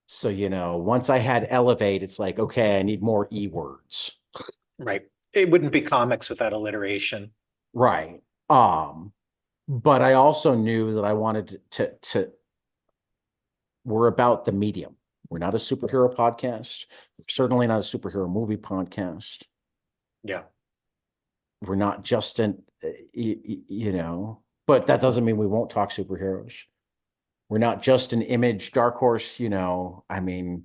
So, once I had elevate, it's like, okay, I need more E words. Right. It wouldn't be comics without alliteration. Right. But I also knew that I wanted to we're about the medium. We're not a superhero podcast. We're certainly not a superhero movie podcast. Yeah. We're not just but that doesn't mean we won't talk superheroes. We're not just an Image Dark Horse. I mean,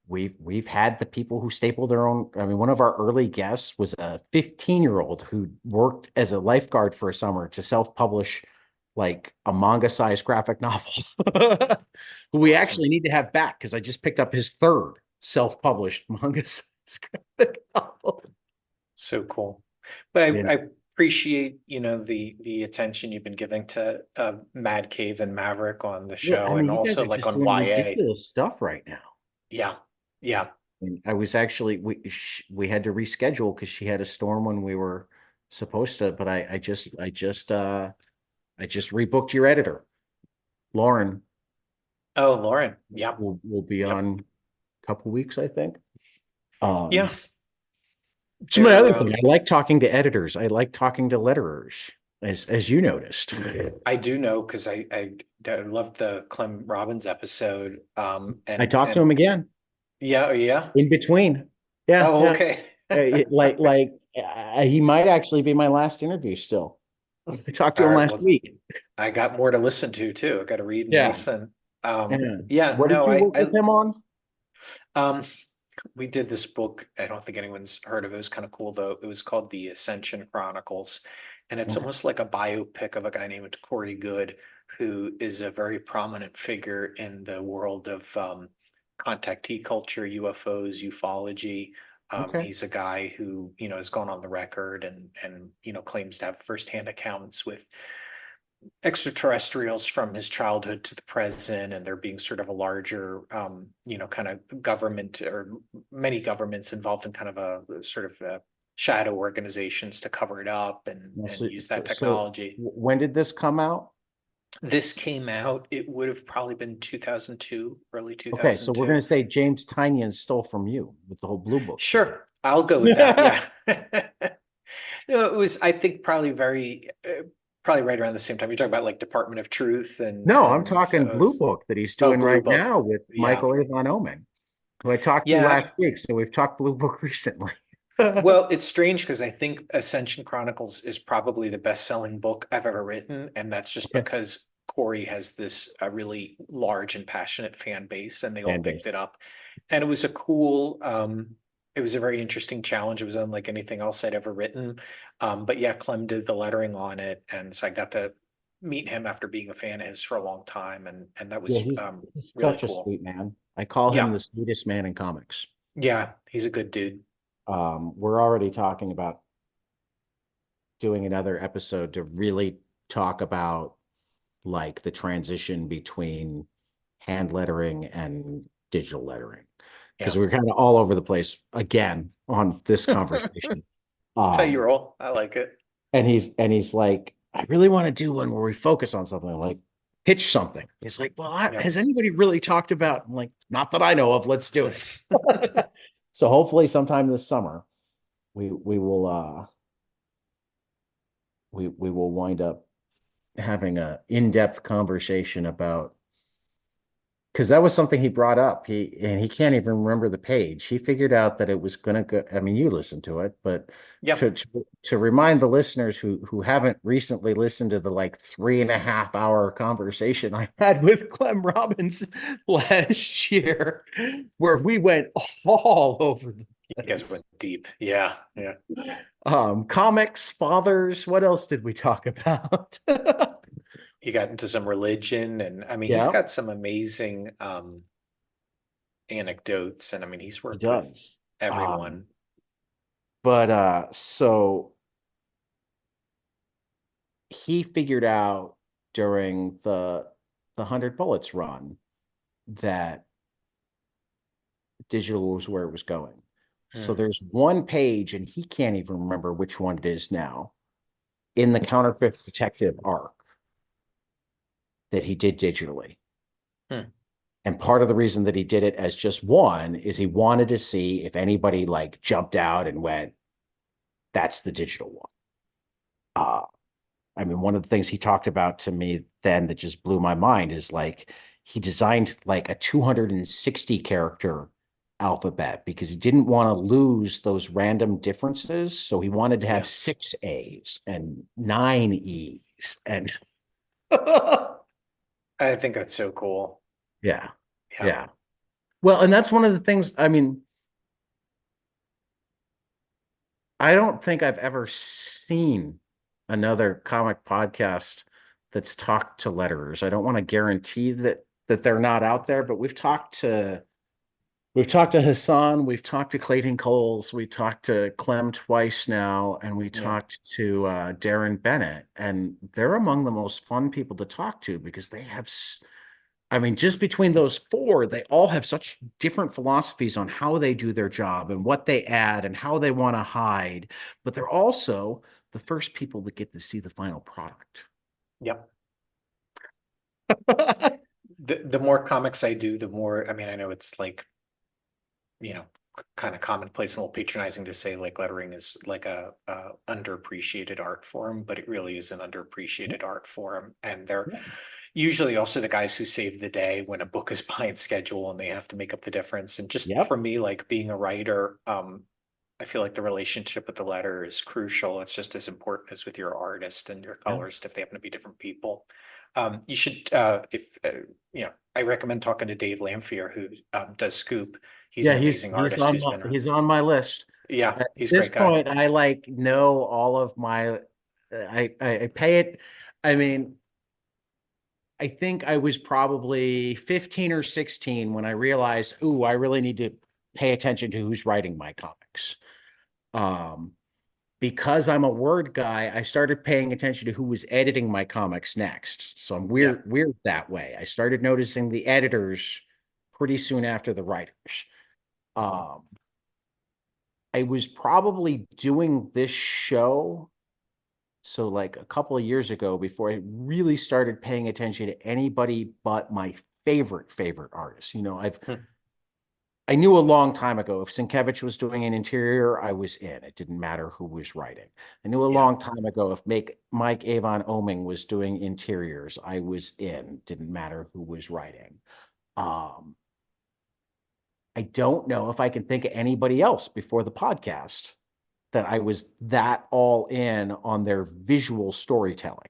we've had the people who staple their own. I mean, one of our early guests was a 15-year-old who worked as a lifeguard for a summer to self-publish like a manga-sized graphic novel, who we Awesome. actually need to have back because I just picked up his third self-published manga-sized graphic novel. So cool. But Yeah, I appreciate, the attention you've been giving to Mad Cave and Maverick on the yeah. I show and mean, you guys also are like just on doing YA. ridiculous stuff right now. Yeah. Yeah. And I was actually we had to reschedule because she had a storm when we were supposed to, but I just rebooked your editor. Lauren Oh, Lauren. Yeah. will be Yep. on a couple weeks, I think. Yeah. It's my They're other thing. I like talking to editors. I like talking to letterers, as you noticed. I do know because I loved the Clem Robbins episode. I And talked to him again yeah, oh, yeah. in between. Yeah, Oh, yeah. okay. He might actually be my last interview still. I talked to All him right. last Well, week. I got more to listen to too. I got to read and Yeah, listen. yeah. Yeah, What did no, you work with him on? um, we did this book. I don't think anyone's heard of it. It was kind of cool though. It was called The Ascension Chronicles, and it's Okay. almost like a biopic of a guy named Corey Good, who is a very prominent figure in the world of contactee culture, UFOs, ufology. Okay. He's a guy who, has gone on the record and claims to have firsthand accounts with extraterrestrials from his childhood to the present, and there being sort of a larger, kind of government or many governments involved in kind of a sort of shadow organizations to cover it up and Well, and So, use that so, so technology. when did this come out? This came out, it would have probably been 2002, early Okay, so we're going 2002. to say James Tynion stole from you with the whole Blue Book thing. Sure, I'll go with that. Yeah. No, it was, I think, probably right around the same time. You're talking about like Department of Truth and No, I'm and talking so Blue Book that he's oh, doing Blue right Book. now with Yeah. Michael Avon Omen, who I talked to Yeah. last week. So we've talked Blue Book recently. Well, it's strange because I think Ascension Chronicles is probably the best-selling book I've ever written, and that's just Okay. because Corey has this really large and passionate fan base, and they all Fan picked base. it up. And it was a cool, it was a very interesting challenge. It was unlike anything else I'd ever written. But yeah, Clem did the lettering on it, and so I got to meet him after being a fan of his for a long time, and that Yeah, was he's really such a cool. sweet man. I call him Yeah, the sweetest man in comics. yeah, he's a good dude. We're already talking about doing another episode to really talk about like the transition between hand lettering and digital lettering because Yeah. we're kind of all over the place again on this conversation. That's how you Um, roll. I like it. and he's like, I really want to do one where we focus on something like pitch something. He's like, well, Yeah. has anybody really talked about? I'm like, not that I know of. Let's do it. So hopefully sometime this summer we will we will wind up having a in-depth conversation about because that was something he brought up. He can't even remember the page. He figured out that it was going to go. I mean, you listened to it, but Yep. to remind the listeners who haven't recently listened to the like 3.5 hour conversation I had with Clem Robbins last year, where we went all over the You guys place. went deep. Yeah. Yeah. Comics, fathers. What else did we talk about? You got into some religion and I mean he's Yeah, got some amazing anecdotes and I mean he's he worked with does. everyone. But so he figured out during the 100 bullets run that digital was where it was going. So Hmm. there's one page, and he can't even remember which one it is now, in the counterfeit detective arc that he did digitally. Hmm. And part of the reason that he did it as just one is he wanted to see if anybody like jumped out and went, that's the digital one. I mean, one of the things he talked about to me then that just blew my mind is like he designed like a 260 character alphabet because he didn't want to lose those random differences. So he wanted to have Yeah. 6 A's and 9 E's. And I think that's so cool. yeah, Yeah. yeah. Well, and that's one of the things, I mean, I don't think I've ever seen another comic podcast that's talked to letterers. I don't want to guarantee that they're not out there, but we've talked to Hassan, we've talked to Clayton Coles, we've talked to Clem twice now, and we Yeah. talked to Darren Bennett, and they're among the most fun people to talk to because they have I mean, just between those four, they all have such different philosophies on how they do their job and what they add and how they want to hide. But they're also the first people that get to see the final product. Yep. The more comics I do, the more I mean I know it's like you know, kind of commonplace and a little patronizing to say like lettering is like a underappreciated art form, but it really is an underappreciated art form. And they're usually also the guys who save the day when a book is behind schedule and they have to make up the difference. And just for Yep. me, like being a writer, I feel like the relationship with the letter is crucial. It's just as important as with your artist and your Yeah. colorist if they happen to be different people. You should, if you know, I recommend talking to Dave Lamphere, who does Scoop. He's Yeah, an he's amazing he's artist on who's my been, he's on my list. yeah, At he's a this great guy. point, I like know all of my I pay it. I mean, I think I was probably 15 or 16 when I realized, ooh, I really need to pay attention to who's writing my comics. Um, because I'm a word guy, I started paying attention to who was editing my comics next. So I'm Yeah, weird that way. I started noticing the editors pretty soon after the writers. Um, I was probably doing this show so like a couple of years ago before I really started paying attention to anybody but my favorite artists. hmm, I knew a long time ago if Sienkiewicz was doing an interior, I was in. It didn't matter who was writing. I knew a yeah. long time ago if Mike Avon Oming was doing interiors, I was in. Didn't matter who was writing. Um, I don't know if I can think of anybody else before the podcast. that I was that all in on their visual storytelling.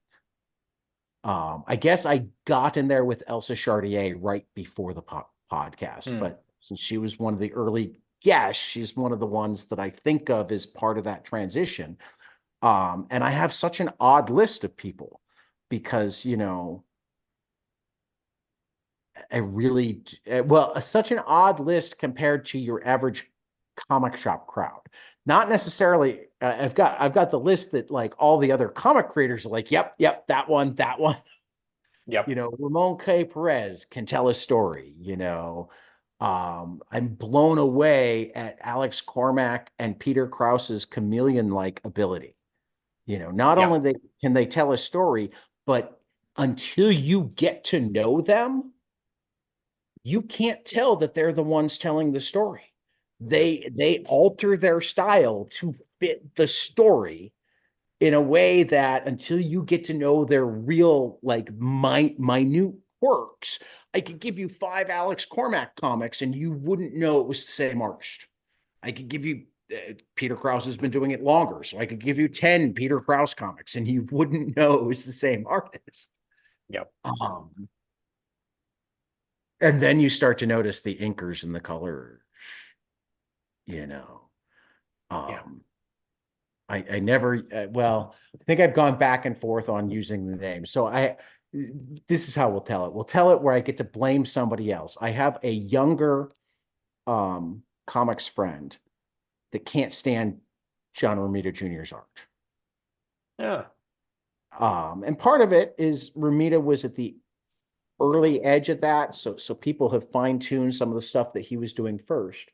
I guess I got in there with Elsa Chartier right before the podcast, Hmm. but since she was one of the early guests, she's one of the ones that I think of as part of that transition. And I have such an odd list of people because, I really, well, such an odd list compared to your average comic shop crowd. Not necessarily, I've got the list that like all the other comic creators are like, yep, yep, that one, that one. Yep. Ramon K. Perez can tell a story, I'm blown away at Alex Cormack and Peter Krause's chameleon-like ability. Not Yeah. only can they tell a story, but until you get to know them, you can't tell that they're the ones telling the story. They alter their style to fit the story in a way that until you get to know their real like minute quirks, I could give you 5 Alex Cormack comics and you wouldn't know it was the same artist. I could give you Peter Krause has been doing it longer, so I could give you 10 Peter Krause comics and you wouldn't know it was the same artist. Yep. And then you start to notice the inkers and the color, you know. Yeah. Um, I never, well, I think I've gone back and forth on using the name. So this is how we'll tell it. We'll tell it where I get to blame somebody else. I have a younger comics friend that can't stand John Romita Jr.'s art. Yeah. And part of it is Romita was at the early edge of that. So people have fine-tuned some of the stuff that he was doing first.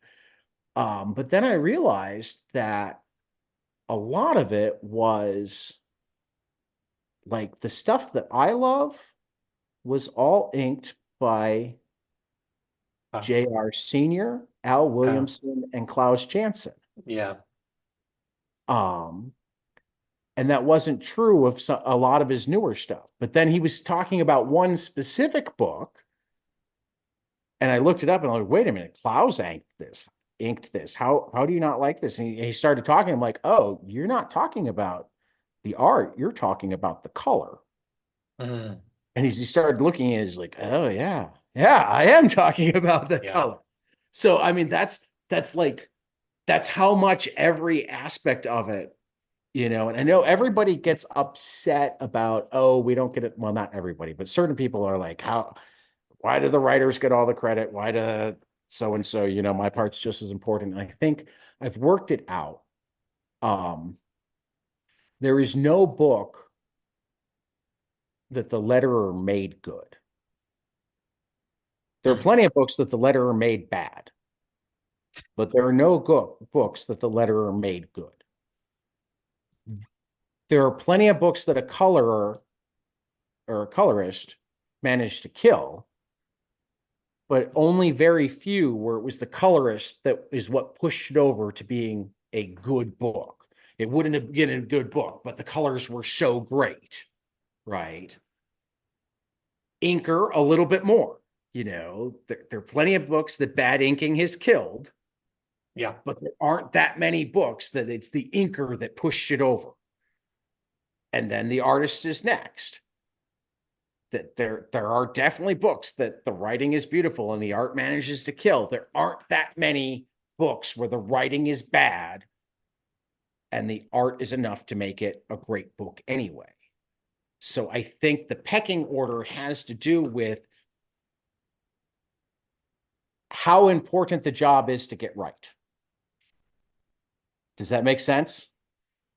But then I realized that a lot of it was like the stuff that I love was all inked by Gosh. J.R. Senior, Al Williamson, and Klaus Janson. Yeah. Um, and that wasn't true of a lot of his newer stuff. But then he was talking about one specific book, and I looked it up and I'm like, wait a minute, Klaus inked this. How do you not like this? And he started talking. I'm like, oh, you're not talking about the art, you're talking about the color. Mhm. And he started looking at it, he's like, oh yeah, yeah, I am talking about the Yeah. color. So I mean, that's how much every aspect of it, and I know everybody gets upset about, oh, we don't get it. Well, not everybody, but certain people are like, why do the writers get all the credit? Why do so and so, my part's just as important. And I think I've worked it out. Um, there is no book that the letterer made good. There are Mhm. plenty of books that the letterer made bad, but there are no books that the letterer made good. There are plenty of books that a colorer or a colorist managed to kill, but only very few where it was the colorist that is what pushed it over to being a good book. It wouldn't have been a good book, but the colors were so great, right? Inker, a little bit more. There are plenty of books that bad inking has killed, Yeah. but there aren't that many books that it's the inker that pushed it over. And then the artist is next. That there are definitely books that the writing is beautiful and the art manages to kill. There aren't that many books where the writing is bad and the art is enough to make it a great book anyway. So I think the pecking order has to do with how important the job is to get right. Does that make sense?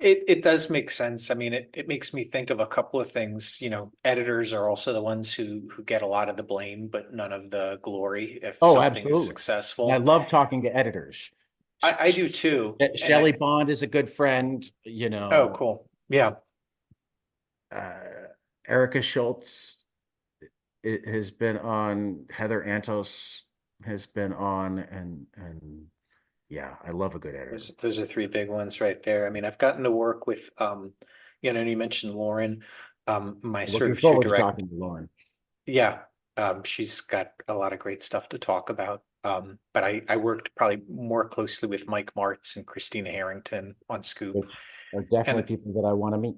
It does make sense. I mean, it makes me think of a couple of things. Editors are also the ones who get a lot of the blame, but none of the glory if Oh, something is absolutely. I successful. love talking to editors. I do too. And Shelley Bond is a good friend, oh, cool. Yeah. uh, Erica Schultz has been on, Heather Antos has been on, and yeah, I love a good editor. Those are three big ones right there. I mean, I've gotten to work with, you mentioned Lauren, my sort Looking of two forward to direct, talking to Lauren. yeah. She's got a lot of great stuff to talk about. But I worked probably more closely with Mike Martz and Christina Harrington on Scoop. which are definitely And people that I want to meet.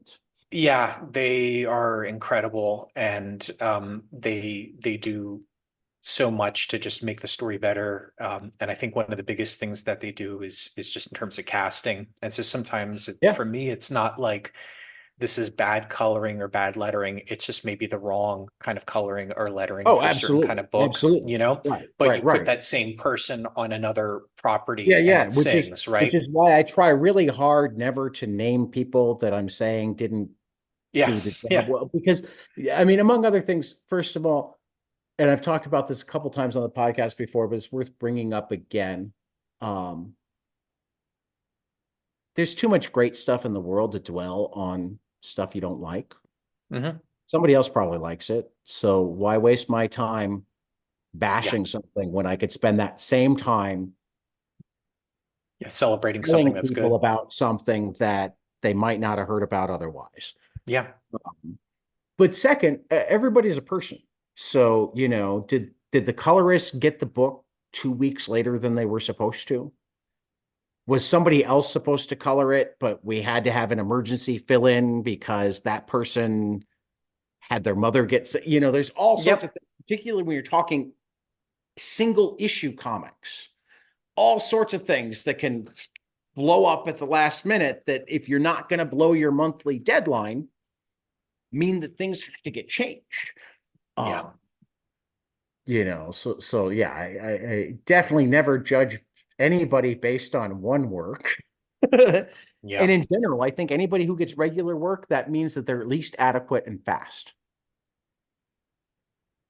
yeah, they are incredible, and they do so much to just make the story better. And I think one of the biggest things that they do is just in terms of casting. And so sometimes Yeah. for me, it's not like this is bad coloring or bad lettering. It's just maybe the wrong kind of coloring or lettering Oh, for a certain kind absolutely. of book, Absolutely. Right. but you Right. put Right. that same person on another Yeah. property and Yeah. it sings, Which right? is why I try really hard never to name people that I'm saying didn't Yeah. do the job Yeah. well. Because, yeah, I mean, among other things, first of all, and I've talked about this a couple times on the podcast before, but it's worth bringing up again. Um, there's too much great stuff in the world to dwell on stuff you don't like. Hmm. Somebody else probably likes it. So why waste my time Yeah. bashing something when I could spend that same time Yeah. Celebrating something telling that's people good. about something that they might not have heard about otherwise? Yeah. But second, everybody's a person. So, did the colorists get the book 2 weeks later than they were supposed to? Was somebody else supposed to color it, but we had to have an emergency fill in because that person had their mother get sick? There's all sorts of Yep. things, particularly when you're talking single issue comics, all sorts of things that can blow up at the last minute that if you're not going to blow your monthly deadline, mean that things have to get changed. Yeah. Um, so yeah, I definitely never judge anybody based on one work. And Yeah. in general, I think anybody who gets regular work, that means that they're at least adequate and fast,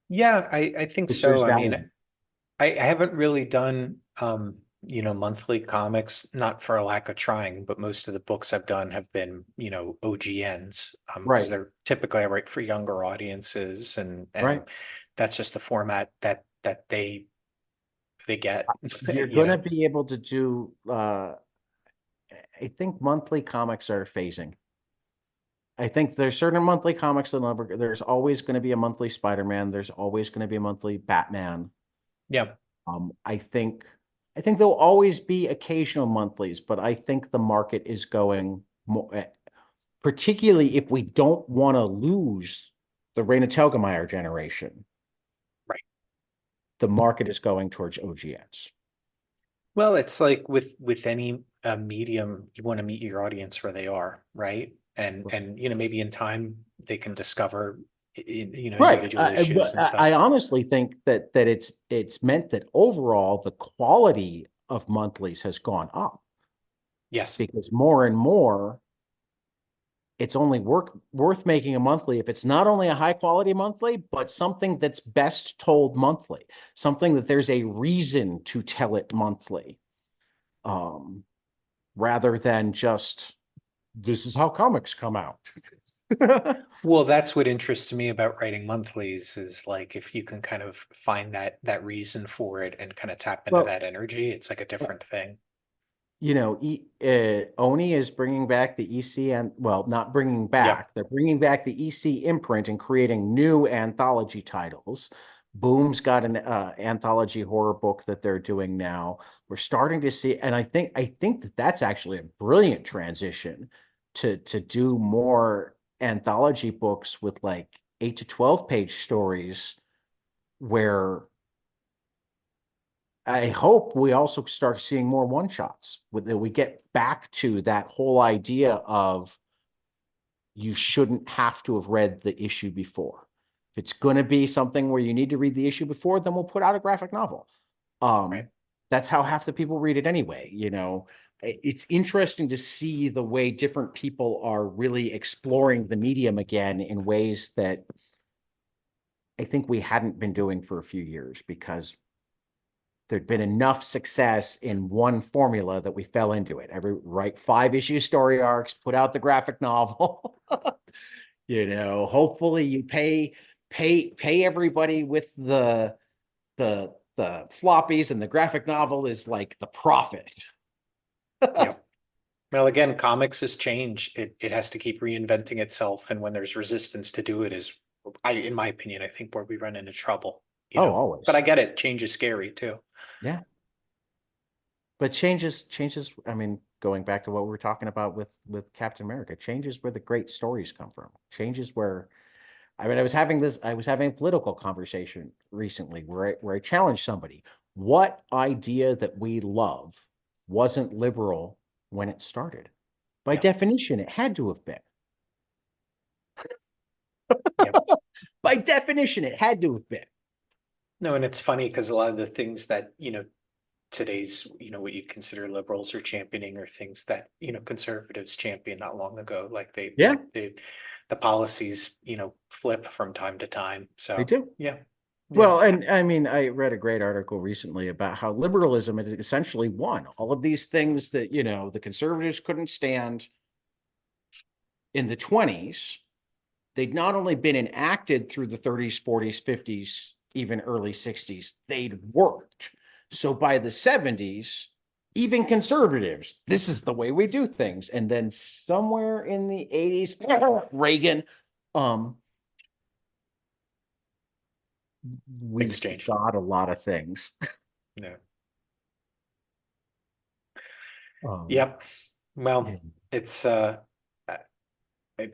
Yeah. I think which so. there's I mean, value. I haven't really done monthly comics, not for a lack of trying, but most of the books I've done have been, OGNs, because Right, they're typically I write for younger audiences, right. and that's just the format that they get, You're you going to know. be able to do, I think monthly comics are phasing. I think there's certain monthly comics that never, there's always going to be a monthly Spider-Man. There's always going to be a monthly Batman. Yeah. I think there'll always be occasional monthlies, but I think the market is going more, particularly if we don't want to lose the Raina Telgemeier generation, Right. the market is going towards OGNs. Well, it's like with any medium, you want to meet your audience where they are, right? And maybe in time they can discover Right. individual issues But and stuff. I honestly think that it's meant that overall the quality of monthlies has gone up Yes. because more and more it's only worth making a monthly if it's not only a high quality monthly, but something that's best told monthly, something that there's a reason to tell it monthly, um, rather than just this is how comics come out. Well, that's what interests me about writing monthlies is like if you can kind of find that reason for it and kind of tap into Well, that energy, it's like a different thing. Oni is bringing back the EC and well, not bringing Yep. back. They're bringing back the EC imprint and creating new anthology titles. Boom's got an anthology horror book that they're doing now. We're starting to see, and I think that that's actually a brilliant transition to do more anthology books with like 8 to 12 page stories where I hope we also start seeing more one shots that we get back to that whole idea of you shouldn't have to have read the issue before. If it's going to be something where you need to read the issue before, then we'll put out a graphic novel. Right. That's how half the people read it anyway. It's interesting to see the way different people are really exploring the medium again in ways that I think we hadn't been doing for a few years because there'd been enough success in one formula that we fell into it. Write 5 issue story arcs, put out the graphic novel. Hopefully you pay everybody with the floppies, and the graphic novel is like the profit. Yep. Well, again, comics has changed. It has to keep reinventing itself, and when there's resistance to do it is in my opinion, I think where we run into trouble, Oh, but I always. get it. Change is scary too. Yeah. But changes, I mean, going back to what we were talking about with Captain America, changes where the great stories come from. Changes where I mean, I was having a political conversation recently where I challenged somebody. What idea that we love wasn't liberal when it started? By Yeah. definition, it had to have been. Yep. By definition, it had to have been. No, and it's funny because a lot of the things that, today's, what you'd consider liberals are championing are things that, conservatives championed not long ago. Like Yeah, the policies, flip from time to time. they So do. yeah. Yeah. Well, and I mean, I read a great article recently about how liberalism had essentially won all of these things that, the conservatives couldn't stand in the 20s. They'd not only been enacted through the 30s, 40s, 50s, even early 60s, they'd worked. So by the 70s, even conservatives, this is the way we do things. And then somewhere in the 80s, Reagan, um, we Things change. got a lot of things. Yeah. Um, Yep. Well, yeah. it's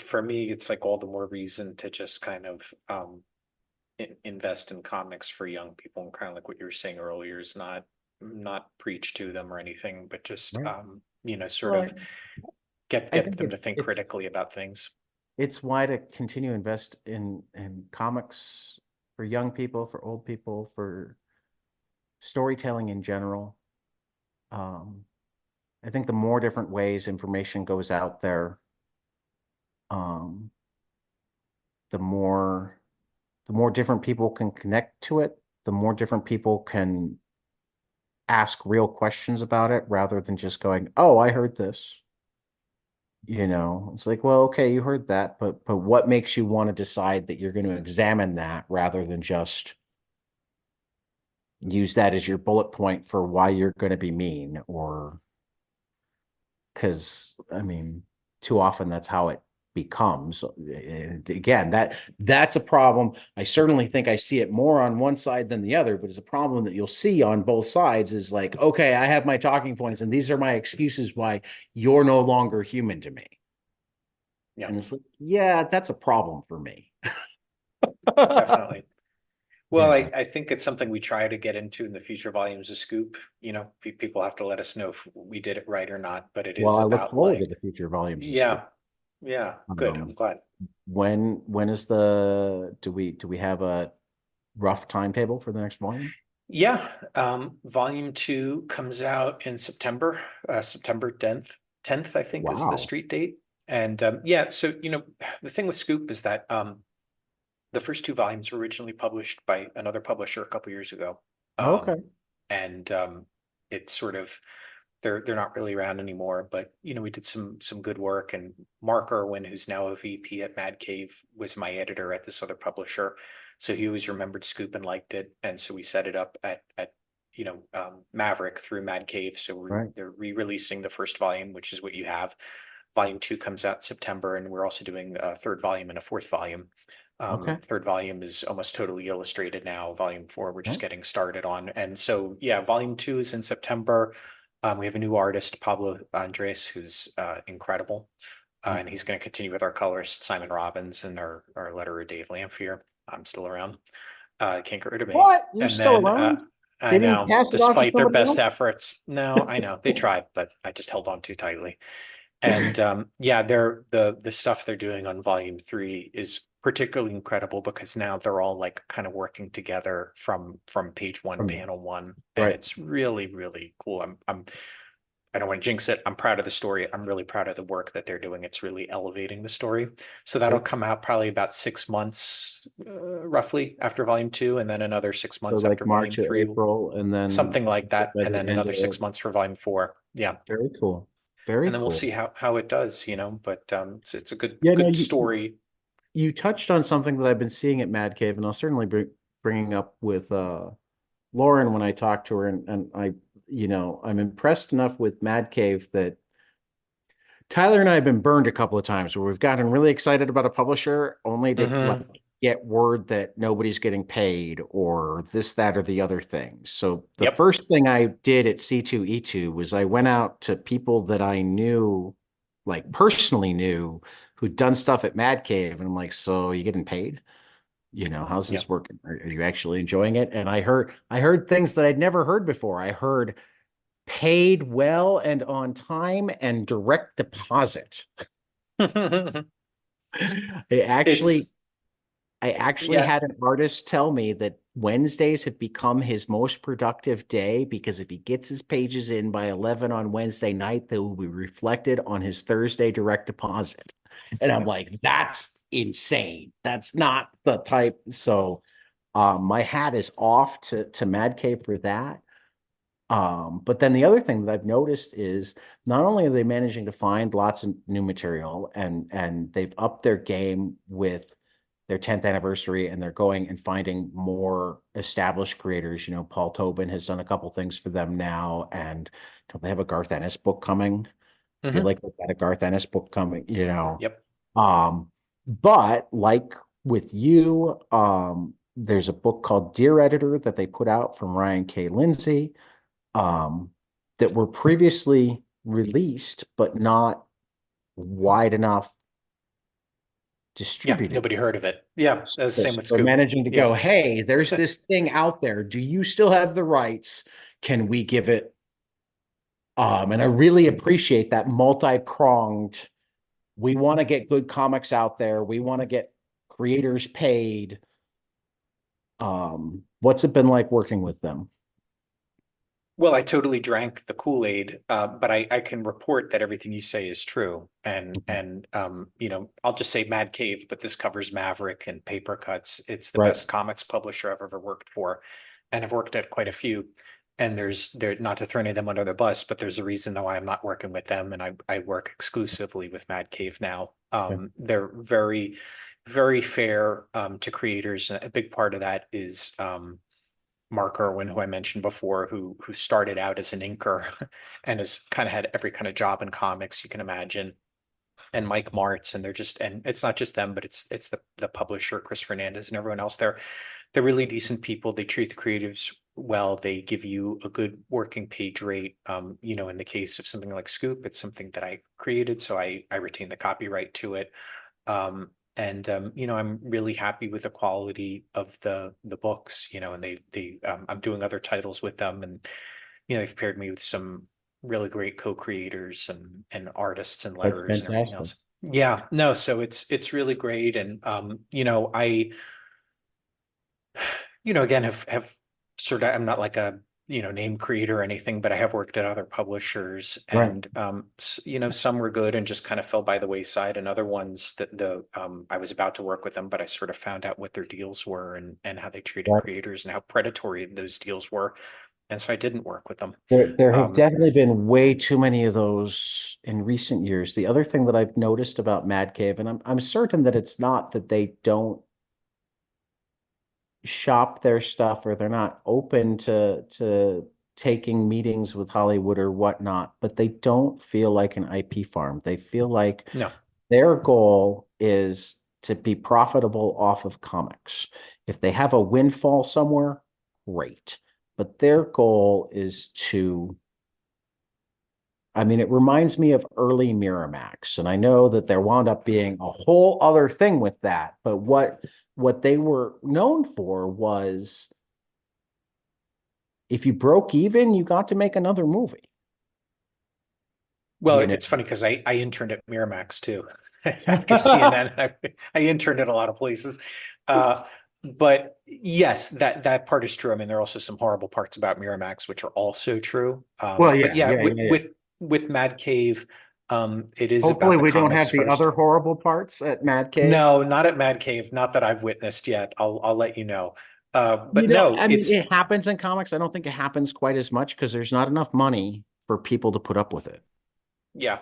for me, it's like all the more reason to just kind of invest in comics for young people, and kind of like what you were saying earlier is not preach to them or anything, but just Right. sort Well, of get I get think them to think it's critically about things. it's why to continue to invest in comics for young people, for old people, for storytelling in general. Um, I think the more different ways information goes out there, um, the more the more different people can connect to it, the more different people can ask real questions about it rather than just going, "Oh, I heard this." It's like, well, okay, you heard that, but what makes you want to decide that you're going to examine that rather than just use that as your bullet point for why you're going to be mean? Or because I mean, too often that's how it becomes. And again, that's a problem. I certainly think I see it more on one side than the other, but it's a problem that you'll see on both sides is like, okay, I have my talking points and these are my excuses why you're no longer human to me. Yeah, And it's like, yeah, that's a problem for me. definitely. Well, Yeah. I think it's something we try to get into in the future volumes of Scoop. People have to let us know if we did it right or not, but it Well, is I look about forward to like, the future volumes of Scoop. yeah, yeah, good. I'm glad. When is the do we have a rough timetable for the next volume? Yeah, volume two comes out in September, September 10th. 10th, I think, is the Wow. street date. And yeah, so the thing with Scoop is that the first two volumes were originally published by another publisher a couple years ago. Okay. And it's sort of they're not really around anymore, but we did some good work, and Mark Irwin, who's now a VP at Mad Cave, was my editor at this other publisher. So he always remembered Scoop and liked it. And so we set it up at Maverick through Mad Cave. So Right. they're re-releasing the first volume, which is what you have. Volume two comes out in September, and we're also doing a third volume and a fourth volume. Okay. Third volume is almost totally illustrated now. Volume four, we're Yeah. just getting started on. And so, yeah, volume two is in September. We have a new artist, Pablo Andres, who's incredible. Yeah. And he's going to continue with our colorist, Simon Robbins, and our letterer, Dave Lamphere. I'm still around. Can't get rid of me. What? You're And still then around? I Didn't you know, pass it off to despite their somebody best else? efforts, no, I know they tried, but I just held on too tightly. And yeah, they're the stuff they're doing on volume three is particularly incredible because now they're all like kind of working together from page one, From panel one, and right. it's really, really cool. I don't want to jinx it. I'm proud of the story. I'm really proud of the work that they're doing. It's really elevating the story. So that'll Very come out probably about 6 months, roughly after volume two, and then another six so months like after volume March or three, April, and then something like that, by and the then end another of 6 months for volume four. Yeah, very cool. Very and then we'll cool. see how it does, But it's a good Yeah, no, good you story. you touched on something that I've been seeing at Mad Cave, and I'll certainly be bringing up with Lauren when I talk to her, and I'm impressed enough with Mad Cave that Tyler and I have been burned a couple of times where we've gotten really excited about a publisher only to let Hmm. get word that nobody's getting paid or this, that, or the other thing. So the Yep. first thing I did at C2E2 was I went out to people that I knew, like personally knew, who'd done stuff at Mad Cave. And I'm like, so you getting paid? How's Yeah. this working? Are you actually enjoying it? And I heard things that I'd never heard before. I heard paid well and on time and direct deposit. I actually It's I actually yeah. had an artist tell me that Wednesdays have become his most productive day because if he gets his pages in by 11 on Wednesday night, they will be reflected on his Thursday direct deposit. And I'm like, that's insane. That's not the type. So my hat is off to Mad Cave for that. But then the other thing that I've noticed is not only are they managing to find lots of new material and they've upped their game with their 10th anniversary and they're going and finding more established creators. Paul Tobin has done a couple things for them now, and don't they have a Garth Ennis book coming? I feel Mhm. like we've got a Garth Ennis book coming. Yep. But like with you, there's a book called Dear Editor that they put out from Ryan K. Lindsay um, that were previously released, but not wide enough Yeah. distributed. Nobody heard of it. Yeah. That's the So, same with so Scoop. managing to Yeah. go, hey, there's this thing out there. Do you still have the rights? Can we give it? And I really appreciate that multi-pronged. We want to get good comics out there. We want to get creators paid. What's it been like working with them? Well, I totally drank the Kool-Aid, but I can report that everything you say is true. I'll just say Mad Cave, but this covers Maverick and Paper Cuts. It's the Right, best comics publisher I've ever worked for, and I've worked at quite a few. And there not to throw any of them under the bus, but there's a reason why I'm not working with them, and I work exclusively with Mad Cave now. yeah, They're very, very fair to creators. And a big part of that is Mark Irwin, who I mentioned before, who started out as an inker and has kind of had every kind of job in comics you can imagine. And Mike Martz, and and it's not just them, but it's the publisher, Chris Fernandez, and everyone else. They're really decent people. They treat the creatives well. They give you a good working page rate. In the case of something like Scoop, it's something that I created, so I retain the copyright to it. I'm really happy with the quality of the books, and I'm doing other titles with them, and they've paired me with some really great co-creators and artists and that's letterers and everything fantastic. else. Yeah, no, so it's really great. And I again have sort of, I'm not like a name creator or anything, but I have worked at other publishers, Right, and some were good and just kind of fell by the wayside, and other ones that the I was about to work with them, but I sort of found out what their deals were and how they treated right. creators and how predatory those deals were, and so I didn't work with them. There have um definitely been way too many of those in recent years. The other thing that I've noticed about Mad Cave, and I'm certain that it's not that they don't shop their stuff or they're not open to taking meetings with Hollywood or whatnot, but they don't feel like an IP farm. They feel like no. their goal is to be profitable off of comics. If they have a windfall somewhere, great. But their goal is to, I mean, it reminds me of early Miramax, and I know that there wound up being a whole other thing with that. But what they were known for was if you broke even, you got to make another movie. Well, You know, it's funny because I interned at Miramax too. After CNN, I interned at a lot of places. Uh, but yes, that part is true. I mean, there are also some horrible parts about Miramax, which are also true. well, But yeah, yeah, yeah, yeah, yeah. with Mad Cave, it is Hopefully, about the we don't comics have the first. other horrible parts at Mad Cave. No, not at Mad Cave, not that I've witnessed yet. I'll let you know. But You know, no, I mean, it's it happens in comics. I don't think it happens quite as much because there's not enough money for people to put up with it. yeah,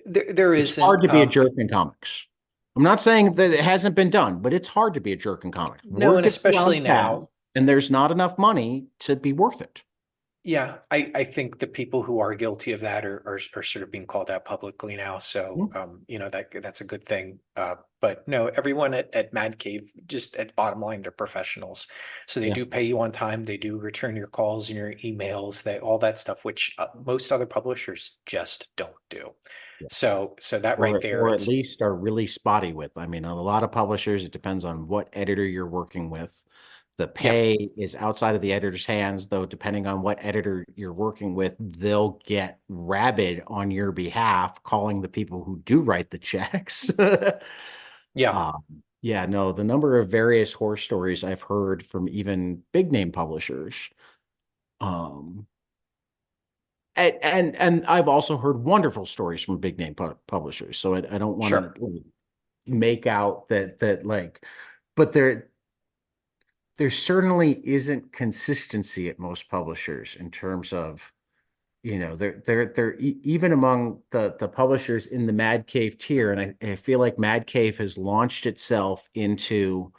there It's hard isn't. to be a jerk in comics. I'm not saying that it hasn't been done, but it's hard to be a jerk in comics. No, Word and gets especially around fast, now. and there's not enough money to be worth it. Yeah, I think the people who are guilty of that are sort of being called out publicly now. So, Hmm. that's a good thing. But no, everyone at Mad Cave, just at bottom line, they're professionals. So they Yeah. do pay you on time. They do return your calls and your emails, all that stuff, which most other publishers just don't do. Yeah. So that right there, Or at it's, least are really spotty with. I mean, a lot of publishers, it depends on what editor you're working with. The yeah, pay is outside of the editor's hands, though, depending on what editor you're working with, they'll get rabid on your behalf, calling the people who do write the checks. yeah, Um, yeah, no, the number of various horror stories I've heard from even big name publishers. Um, and I've also heard wonderful stories from big name publishers. So I don't want sure. to make out that like, but there certainly isn't consistency at most publishers in terms of, even among the publishers in the Mad Cave tier, and I feel like Mad Cave has launched itself into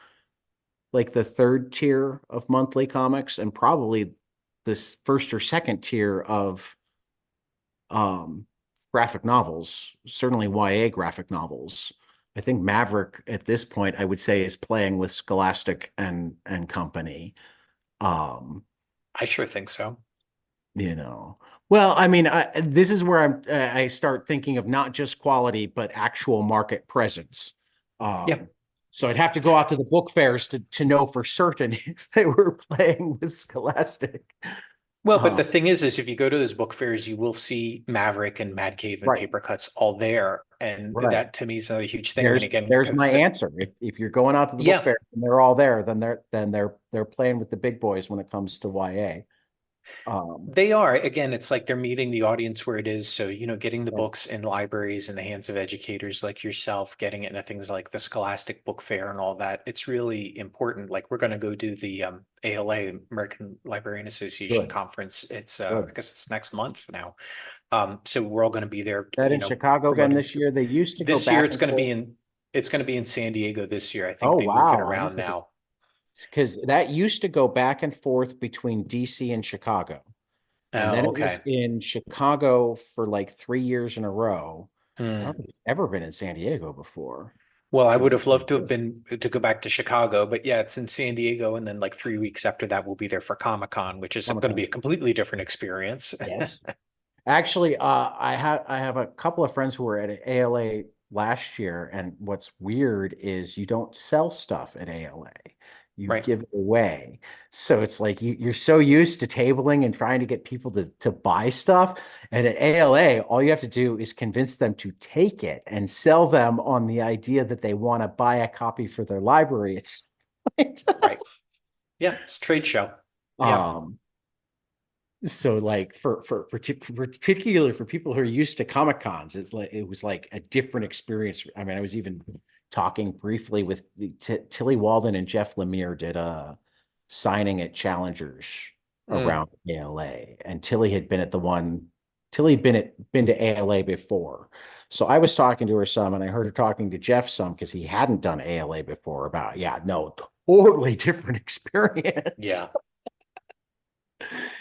like the third tier of monthly comics and probably this first or second tier of um graphic novels, certainly YA graphic novels. I think Maverick at this point, I would say, is playing with Scholastic and company. Um, I sure think so. you know. Well, I mean, this is where I start thinking of not just quality, but actual market presence. Yeah. So I'd have to go out to the book fairs to know for certain if they were playing with Scholastic. Well, but Uh, the thing is if you go to those book fairs, you will see Maverick and Mad Cave and right, Paper Cuts all there. And right. that to me is another huge thing. I mean, There's again, there's because my answer. If you're going out to the book yeah, fair and they're all there, then they're playing with the big boys when it comes to YA. Um, they are. Again, it's like they're meeting the audience where it is. So, getting the right, books in libraries in the hands of educators like yourself, getting it into things like the Scholastic Book Fair and all that. It's really important. Like we're going to go do the ALA, American Librarian Association good, conference. It's I good. guess it's next month now. So we're all going to be there, That in Chicago again promoting. this year. They used to go This year back and forth. it's going to be in San Diego this year. I think Oh they move it wow, I around don't think now. because that used to go back and forth between DC and Chicago. And then Oh, it was okay. in Chicago for like 3 years in a row. I don't Hmm. think it's ever been in San Diego before. Well, I So would have this is loved to have good. been to go back to Chicago, but yeah, it's in San Diego, and then like 3 weeks after that, we'll be there for Comic-Con, which is going to be Comic-Con. a completely different experience. Yes. Actually, I have a couple of friends who were at ALA last year, and what's weird is you don't sell stuff at ALA. You Right. give it away. So it's like you're so used to tabling and trying to get people to buy stuff. And at ALA, all you have to do is convince them to take it and sell them on the idea that they want to buy a copy for their library. It's Right. Yeah, it's a trade show. Yeah. um so like particularly for people who are used to Comic Cons, it was like a different experience. I mean, I was even talking briefly with Tilly Walden and Jeff Lemire did a signing at Challengers Mm. around ALA, and Tilly had been at the one. Tilly had been to ALA before, so I was talking to her some, and I heard her talking to Jeff some because he hadn't done ALA before. About yeah, no, totally different experience. Yeah.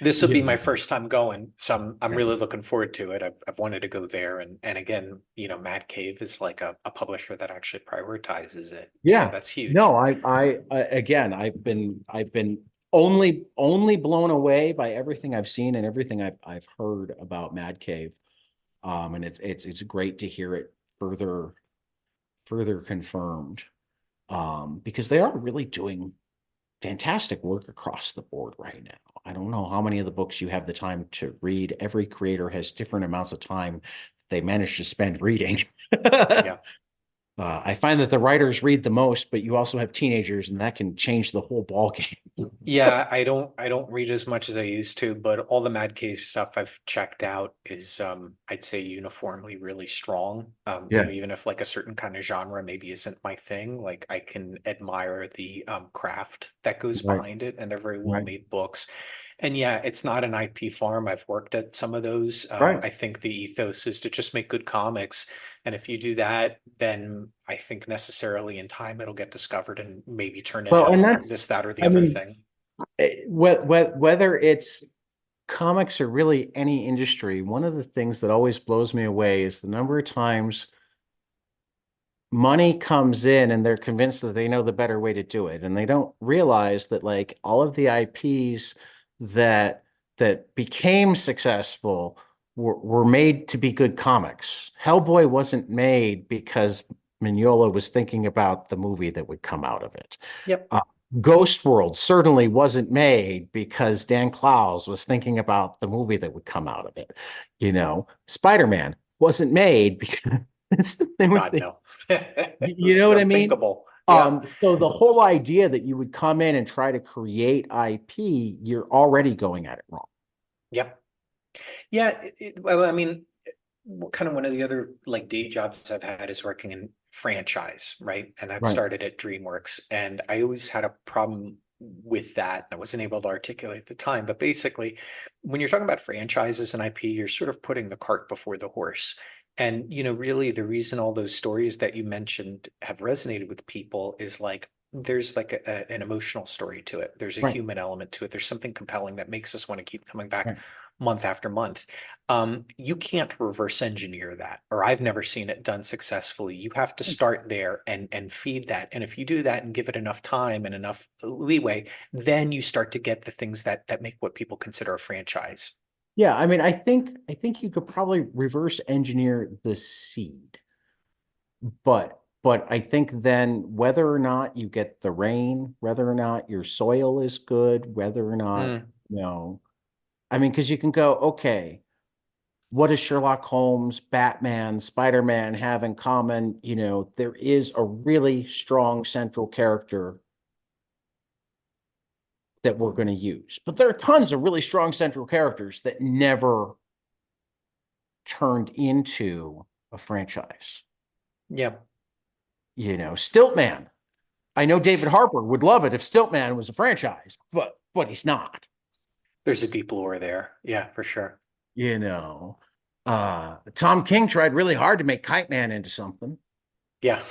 This will be my You first time going, so I'm know. really looking forward to it. I've wanted to go there, and again, Mad Cave is like a publisher that actually prioritizes it, so Yeah. that's huge. No, again, I've been only blown away by everything I've seen and everything I've heard about Mad Cave. And it's great to hear it further confirmed. Because they are really doing fantastic work across the board right now. I don't know how many of the books you have the time to read. Every creator has different amounts of time they manage to spend reading. Yeah. I find that the writers read the most, but you also have teenagers, and that can change the whole ball game. Yeah, I don't read as much as I used to, but all the Mad Cave stuff I've checked out is I'd say uniformly really strong. Yeah, Even if like a certain kind of genre maybe isn't my thing, like I can admire the craft that goes right, behind it, and they're very well right, made books. And yeah, it's not an IP farm. I've worked at some of those. right. I think the ethos is to just make good comics. And if you do that, then I think necessarily in time it'll get discovered and maybe turn Well, into and that's, this, that, or the I other mean, thing. whether it's comics or really any industry, one of the things that always blows me away is the number of times money comes in and they're convinced that they know the better way to do it. And they don't realize that like all of the IPs that became successful were made to be good comics. Hellboy wasn't made because Mignola was thinking about the movie that would come out of it. Yep. Uh, Ghost World certainly wasn't made because Dan Clowes was thinking about the movie that would come out of it. Spider-Man wasn't made because they were God, no. you know It's what I mean? unthinkable. Yeah. So the whole idea that you would come in and try to create IP, you're already going at it wrong. Yep. Yeah. Well, I mean, kind of one of the other like day jobs I've had is working in franchise, right? And that Right. started at DreamWorks. And I always had a problem with that. I wasn't able to articulate at the time. But basically, when you're talking about franchises and IP, you're sort of putting the cart before the horse. And, really the reason all those stories that you mentioned have resonated with people is like there's like an emotional story to it. There's a Right. human element to it. There's something compelling that makes us want to keep coming back Right. month after month. You can't reverse engineer that, or I've never seen it done successfully. You have to start there and feed that. And if you do that and give it enough time and enough leeway, then you start to get the things that make what people consider a franchise. Yeah, I mean, I think you could probably reverse engineer the seed, but I think then whether or not you get the rain, whether or not your soil is good, whether or not, Mm, you know, I mean, because you can go, okay, what does Sherlock Holmes, Batman, Spider-Man have in common? There is a really strong central character that we're going to use. But there are tons of really strong central characters that never turned into a franchise. yeah, Stiltman. I know David Harper would love it if Stiltman was a franchise, but he's not. there's a deep lore there. Yeah, for sure. You know, Tom King tried really hard to make Kite Man into something. Yeah.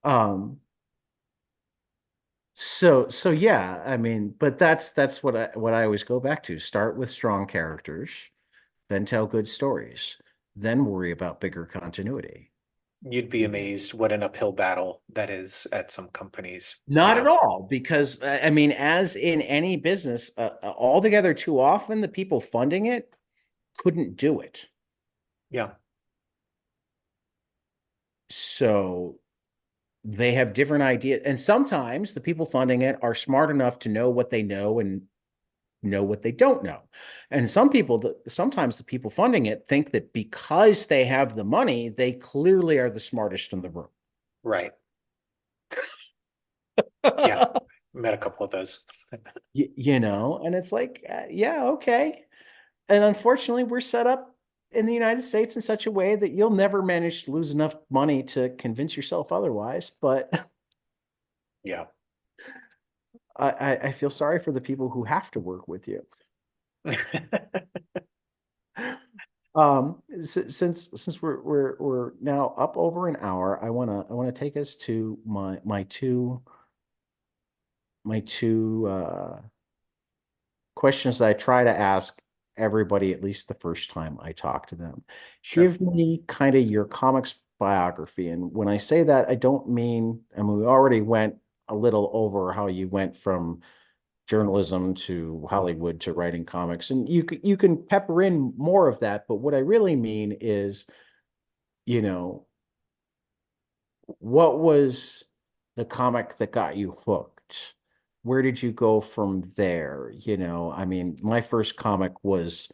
Um, so yeah, I mean, but that's what I always go back to. Start with strong characters, then tell good stories, then worry about bigger continuity. You'd be amazed what an uphill battle that is at some companies, Not at all, because I mean, as in any business, altogether too often the people funding it couldn't do it. Yeah. So they have different ideas, and sometimes the people funding it are smart enough to know what they know and know what they don't know. And sometimes the people funding it think that because they have the money, they clearly are the smartest in the room. Right. Yeah. Met a couple of those. And it's like, yeah, okay. And unfortunately, we're set up in the United States in such a way that you'll never manage to lose enough money to convince yourself otherwise. But Yeah. I feel sorry for the people who have to work with you. Since we're now up over an hour, I wanna take us to my two questions that I try to ask everybody at least the first time I talk to them. Sure. Give me kind of your comics biography. And when I say that, I don't mean, I mean, we already went a little over how you went from journalism to Hollywood to writing comics. And you can pepper in more of that. But what I really mean is, you know, what was the comic that got you hooked? Where did you go from there? I mean, my first comic was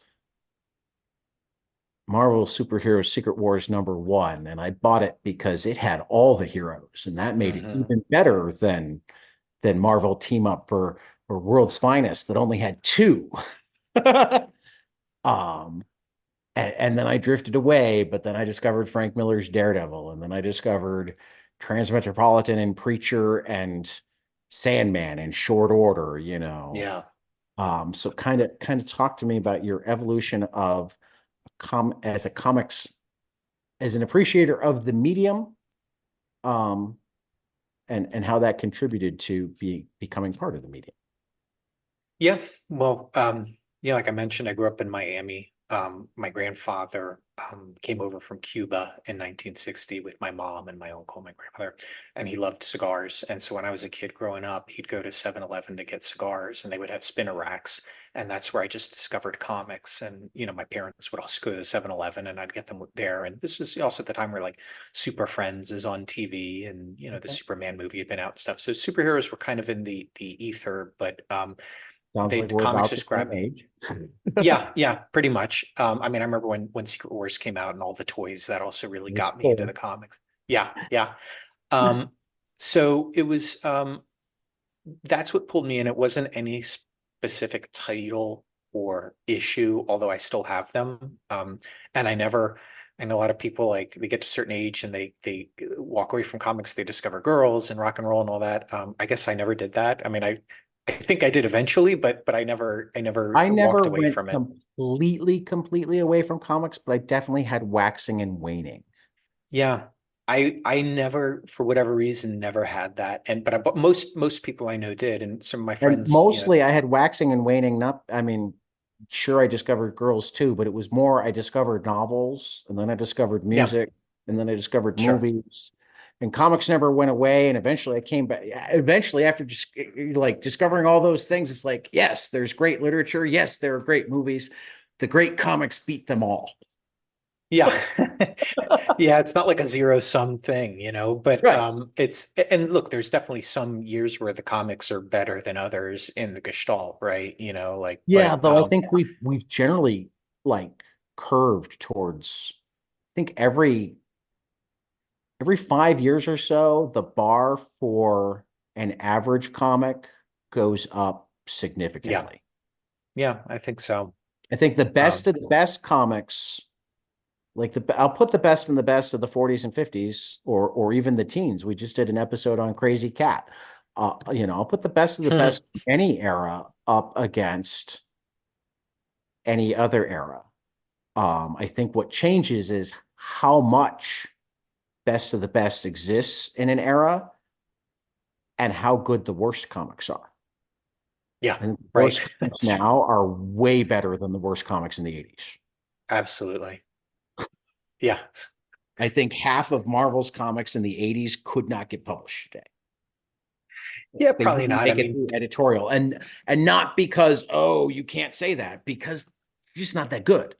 Marvel Superhero Secret Wars #1, and I bought it because it had all the heroes, and that made it Hmm. even better than Marvel Team Up or World's Finest that only had two. Um, and then I drifted away, but then I discovered Frank Miller's Daredevil, and then I discovered Transmetropolitan and Preacher and Sandman in short order. Yeah. So kind of talk to me about your evolution of as a comics, as an appreciator of the medium, um, and how that contributed to becoming part of the medium. Yeah, well, like I mentioned, I grew up in Miami. My grandfather came over from Cuba in 1960 with my mom and my uncle, my grandmother, and he loved cigars. And so when I was a kid growing up, he'd go to 7-Eleven to get cigars, and they would have spinner racks. And that's where I just discovered comics. And, my parents would also go to 7-Eleven and I'd get them there. And this was also at the time where like Super Friends is on TV and, the Okay. Superman movie had been out and stuff. So superheroes were kind of in the ether, but Sounds like the we're comics about the just grabbed same me. age. Yeah, pretty much. I mean, I remember when Secret Wars came out and all the toys that also really got me into the Cool. comics. Yeah. Um, so it was that's what pulled me in. It wasn't any specific title or issue, although I still have them. And I know a lot of people like they get to a certain age and they walk away from comics, they discover girls and rock and roll and all that. I guess I never did that. I mean, I think I did eventually, but I never I walked never away went from it. completely away from comics, but I definitely had waxing and waning. Yeah. I never, for whatever reason, never had that. But most people I know did. And some of my And friends, mostly I had waxing and waning, not, I mean, sure, I discovered girls too, but it was more I discovered novels and then I discovered yeah, music and then I discovered sure. movies. And comics never went away. And eventually I came back. Eventually, after just like discovering all those things, it's like, yes, there's great literature. Yes, there are great movies. The great comics beat them all. Yeah. Yeah, it's not like a zero sum thing, but Right. it's and look, there's definitely some years where the comics are better than others in the Gestalt, right? Like Yeah, but though I think we've generally like curved towards I think every 5 years or so, the bar for an average comic goes up yeah, significantly. yeah, I think so. I think the best Um of the best comics, like I'll put the best in the best of the 40s and 50s, or even the teens. We just did an episode on Crazy Cat. I'll put the best of the best from any era up against any other era. I think what changes is how much best of the best exists in an era and how good the worst comics are. yeah, And the right. worst comics That's true. now are way better than the worst comics in the 80s. Absolutely. Yeah. I think half of Marvel's comics in the 80s could not get published today. Yeah, They probably wouldn't not. I make it mean, through editorial. And not because, oh, you can't say that, because it's just not that good.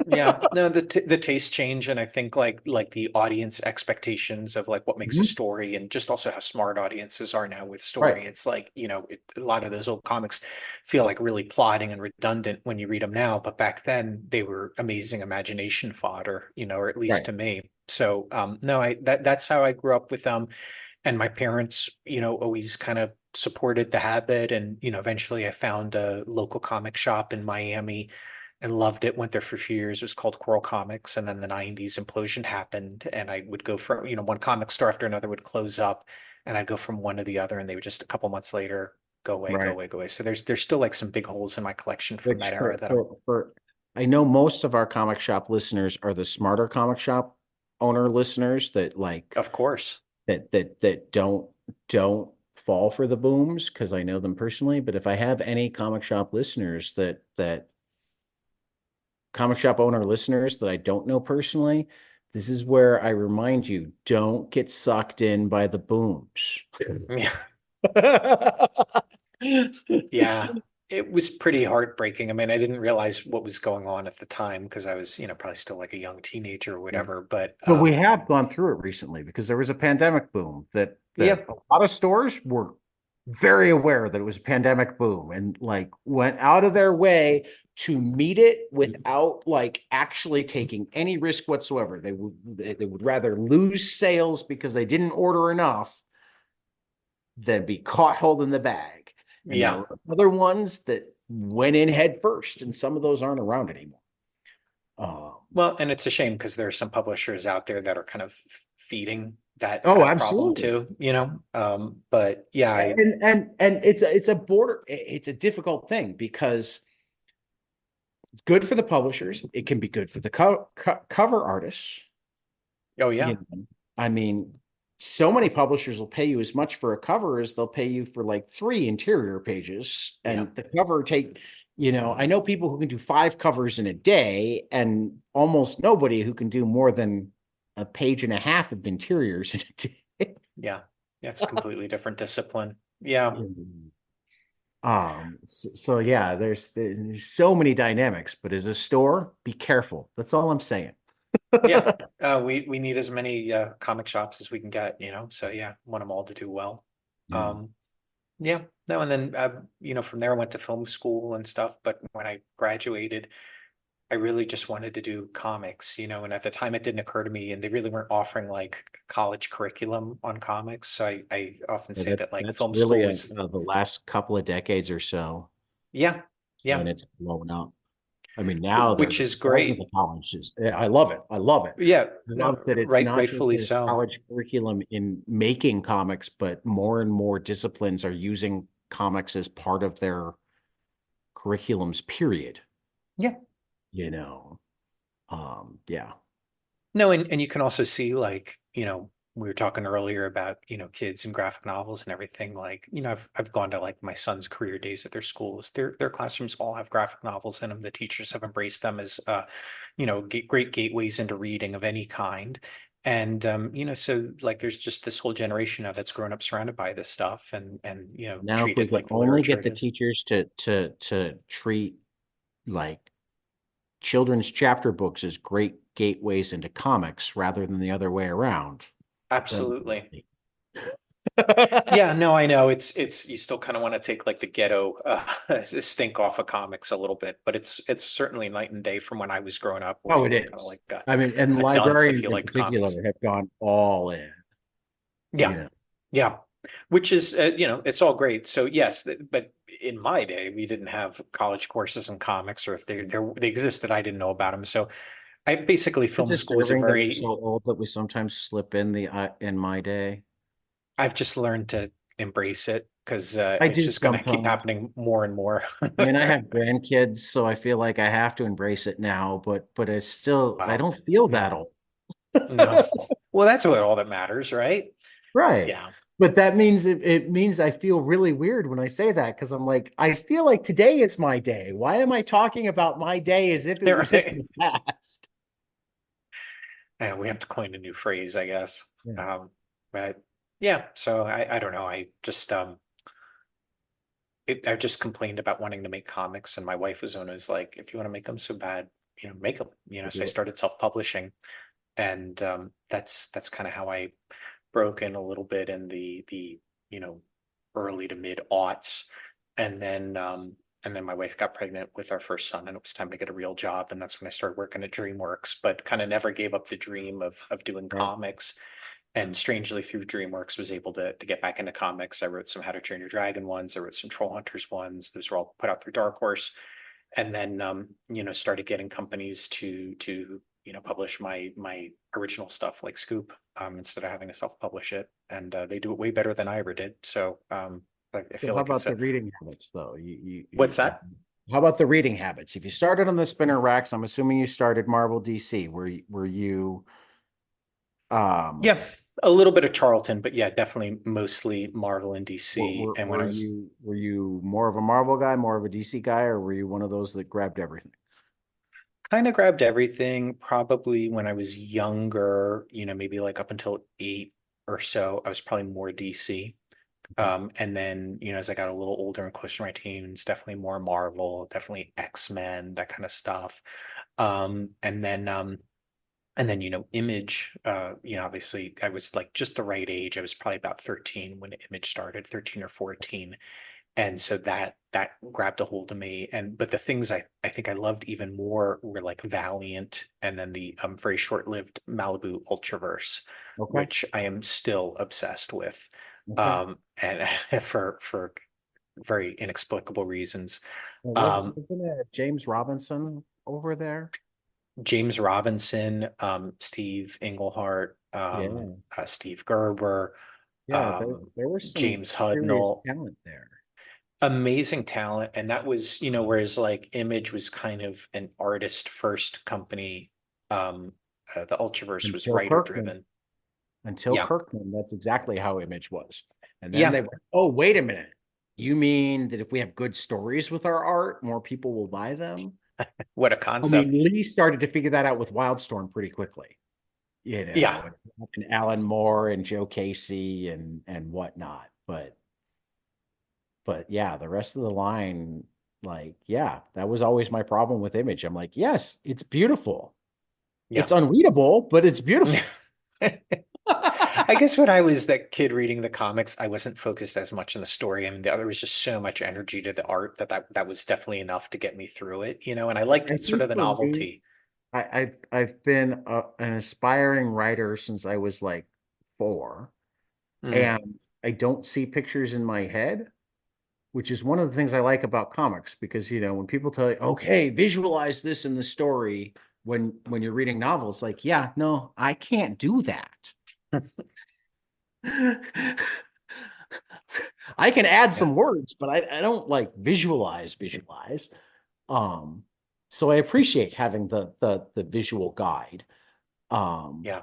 yeah, no, the taste change, and I think like the audience expectations of like what makes a Mhm. story, and just also how smart audiences are now with Right. story. It's like a lot of those old comics feel like really plodding and redundant when you read them now, but back then they were amazing imagination fodder, or at least Right. to me. So no, that's how I grew up with them, and my parents, always kind of supported the habit, and eventually I found a local comic shop in Miami and loved it. Went there for a few years. It was called Coral Comics. And then the 90s implosion happened. And I would go from, one comic store after another would close up. And I'd go from one to the other. And they would just a couple months later go away, go Right. away, go away. So there's still like some big holes in my collection from Which that era that I'm, I know most of our comic shop listeners are the smarter comic shop owner listeners that like of course. that don't fall for the booms because I know them personally. But if I have any comic shop listeners that comic shop owner listeners that I don't know personally, this is where I remind you, don't get sucked in by the booms. Yeah. Yeah. It was pretty heartbreaking. I mean, I didn't realize what was going on at the time because I was, probably still like a young teenager or whatever. But But we have gone through it recently because there was a pandemic boom that yeah, a lot of stores were very aware that it was a pandemic boom and like went out of their way to meet it without like actually taking any risk whatsoever. They would rather lose sales because they didn't order enough than be caught holding the bag. And there yeah. were other ones that went in head first, and some of those aren't around anymore. Um, Well, and it's a shame because there are some publishers out there that are kind of feeding that oh, that problem absolutely. too. But yeah, And it's a difficult thing because it's good for the publishers. It can be good for the cover artists. oh You yeah, know, I mean, so many publishers will pay you as much for a cover as they'll pay you for like 3 interior pages. Yeah. And the cover I know people who can do 5 covers in a day, and almost nobody who can do more than a page and a half of interiors in a day. Yeah. Yeah. It's a completely different discipline. Yeah. So yeah, there's so many dynamics, but as a store, be careful. That's all I'm saying. Yeah. We need as many comic shops as we can get, so yeah, want them all to do well. Yeah. Um, yeah, no, and then from there I went to film school and stuff, but when I graduated, I really just wanted to do comics, and at the time it didn't occur to me, and they really weren't offering like college curriculum on comics. So I often Yeah, say that like that's film really school was, the last couple of decades or so yeah, yeah, when it's blown up. I mean, now which they're is all the great. colleges. Yeah, I love it. I love it. Yeah, I love no, that it's right, not just rightfully a so. college curriculum in making comics, but more and more disciplines are using comics as part of their curriculums, period. Yeah. You know, yeah. No, and you can also see like, we were talking earlier about, kids and graphic novels and everything. Like, I've gone to like my son's career days at their schools. Their classrooms all have graphic novels in them. The teachers have embraced them as great gateways into reading of any kind. And so like there's just this whole generation now that's grown up surrounded by this stuff and Now, if we treated could like the only literature get it the is. teachers to treat like children's chapter books as great gateways into comics rather than the other way around, then Absolutely. Yeah, no, I know. It's you still kind of want to take like the ghetto stink off of comics a little bit, but it's certainly night and day from when I was growing up, where Oh, you it were kind of is. like I mean, and a dunce if librarians you in liked comics. particular have gone all in, you Yeah, know. yeah, which is it's all great. So yes, but in my day we didn't have college courses in comics, or if they existed, I didn't know about them. So I basically It's film school was a disturbing that we're so very old that we sometimes slip in the in my day. I've just learned to embrace it because I it's do just going to keep sometimes. happening more and more. I mean, I have grandkids, so I feel like I have to embrace it now, but I Wow. don't feel Yeah. that old. No. Well, that's what all that matters, right? Right. Yeah. But that means it means I feel really weird when I say that because I'm like, I feel like today is my day. Why am I talking about my day as if it was in Right. the past? And we have to coin a new phrase, I guess. Yeah. But yeah, so I don't know. I just complained about wanting to make comics, and my wife was always like, if you want to make them so bad, make them, so I Do it. started self-publishing, and that's kind of how I broke in a little bit in the you know early to mid aughts, and then my wife got pregnant with our first son, and it was time to get a real job, and that's when I started working at DreamWorks, but kind of never gave up the dream of doing Right. comics. And strangely, through DreamWorks, was able to get back into comics. I wrote some How to Train Your Dragon ones. I wrote some Troll Hunters ones. Those were all put out through Dark Horse, and then started getting companies to publish my original stuff like Scoop, instead of having to self-publish it, and they do it way better than I ever did. So I So feel how like it's about a the reading habits though? what's that? How about the reading habits? If you started on the spinner racks, I'm assuming you started Marvel DC. Were you um Yeah, a little bit of Charlton, but yeah, definitely mostly Marvel and were, DC. were, And when I were was you more of a Marvel guy, more of a DC guy, or were you one of those that grabbed everything? kind of grabbed everything, probably when I was younger, maybe like up until 8 or so, I was probably more DC. Okay. And then, as I got a little older and closer to my teens, definitely more Marvel, definitely X-Men, that kind of stuff. And then, Image, obviously I was like just the right age. I was probably about 13 when Image started, 13 or 14. And so that grabbed a hold of me. But the things I think I loved even more were like Valiant, and then the very short-lived Malibu Ultraverse, Okay. which I am still obsessed with. Okay. And for very inexplicable reasons. Um, Wasn't it James Robinson over there? James Robinson, Steve Englehart, Yeah. Steve Gerber, Yeah, there was some James serious Hudnall, talent there. amazing talent. And that was, whereas like Image was kind of an artist first company, the Ultraverse And was Phil writer Kirkman. driven. Until Yeah. Kirkman, that's exactly how Image was. And then Yeah. they went, oh, wait a minute. You mean that if we have good stories with our art, more people will buy them? What a I concept. mean, Lee started to figure that out with Wildstorm pretty quickly, Yeah. and Alan Moore and Joe Casey and whatnot. But yeah, the rest of the line, like, yeah, that was always my problem with Image. I'm like, yes, it's beautiful. Yeah. It's unreadable, but it's beautiful. I guess when I was that kid reading the comics, I wasn't focused as much on the story. I mean, there was just so much energy to the art that was definitely enough to get me through it, and I I liked sort think of the for me, novelty. I've been an aspiring writer since I was like 4, Mm, and I don't see pictures in my head, which is one of the things I like about comics because when people tell you, okay, visualize this in the story when you're reading novels, like, yeah, no, I can't do that. I can add yeah, some words, but I don't like visualize. Um, so I appreciate having the visual guide. Um, yeah,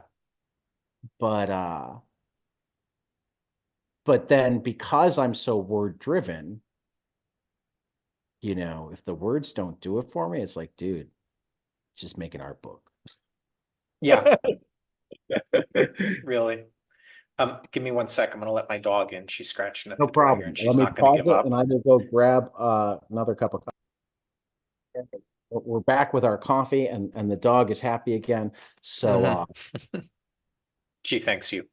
but uh but then because I'm so word driven, if the words don't do it for me, it's like, dude, just make an art book. yeah, really. Give me one sec. I'm gonna let my dog in. She's scratching at No the door here, problem. and Let she's me not gonna pause give it up. and I will go grab another cup of coffee. We're back with our coffee and the dog is happy again. So Hmm. She thanks you.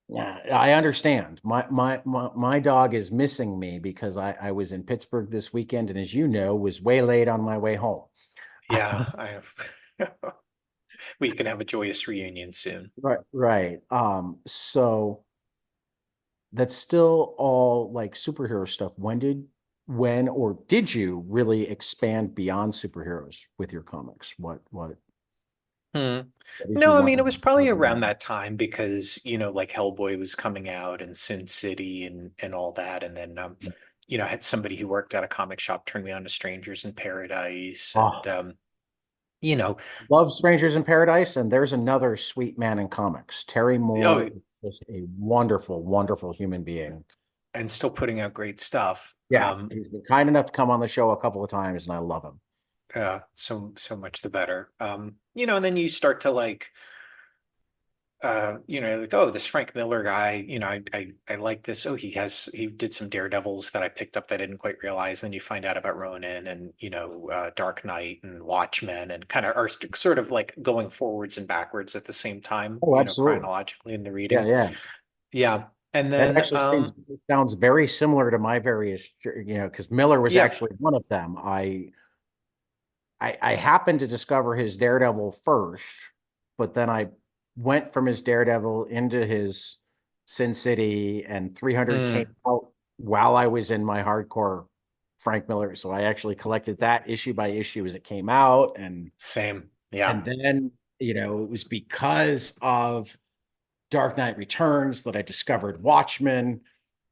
yeah, I understand. My dog is missing me because I was in Pittsburgh this weekend and as you know, was waylaid on my way home. Yeah, I have. We can have a joyous reunion soon. Right, right. So that's still all like superhero stuff. When or did you really expand beyond superheroes with your comics? Hmm. What did you No, I want mean, to it was probably discover around more? that time because, like Hellboy was coming out and Sin City and all that. And then, I had somebody who worked at a comic shop turn me on to Strangers in Paradise. And, Oh, you know, love Strangers in Paradise, and there's another sweet man in comics. Terry oh, Moore is just a wonderful, wonderful human being. and still putting out great stuff. Yeah, he's been kind enough to come on the show a couple of times, and I love him. So much the better. And then you start to like, oh, this Frank Miller guy, I like this. Oh, he did some Daredevils that I picked up that I didn't quite realize. Then you find out about Ronin and Dark Knight and Watchmen and kind of are sort of like going forwards and backwards at the same time, Oh, absolutely. chronologically in the Yeah, reading. yeah. Yeah. And That then actually sounds very similar to my various, because Miller was yeah, actually one of them. I happened to discover his Daredevil first, but then I went from his Daredevil into his Sin City, and 300 came mm, out while I was in my hardcore Frank Miller. So I actually collected that issue by issue as it came out, same. Yeah. and then it was because of Dark Knight Returns that I discovered Watchmen,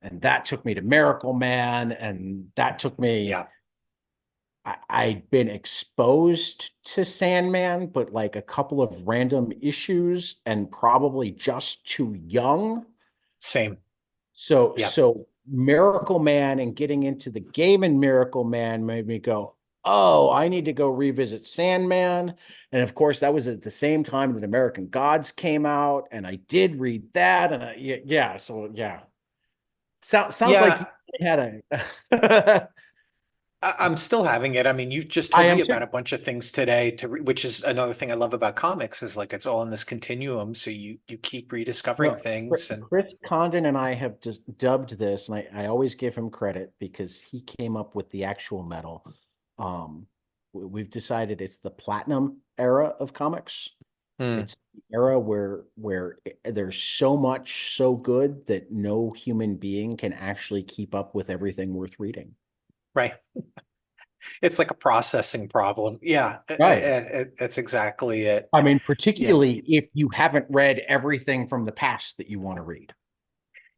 and that took me to Miracle Man, and that took me. Yeah. I'd been exposed to Sandman, but like a couple of random issues and probably just too young. Same. So, Yeah. so Miracle Man and getting into the game in Miracle Man made me go, oh, I need to go revisit Sandman. And of course, that was at the same time that American Gods came out, and I did read that. And yeah, so yeah, sounds like you Yeah. had a. I'm still having it. I mean, you just I told am me too. about a bunch of things today which is another thing I love about comics is like it's all in this continuum. So you keep rediscovering Well, things and Chris Condon and I have just dubbed this, and I always give him credit because he came up with the actual metal. We've decided it's the platinum era of comics. hmm, It's the era where there's so much so good that no human being can actually keep up with everything worth reading. right. It's like a processing problem. Yeah, Right. that's exactly it. I mean, Yeah. particularly if you haven't read everything from the past that you want to read.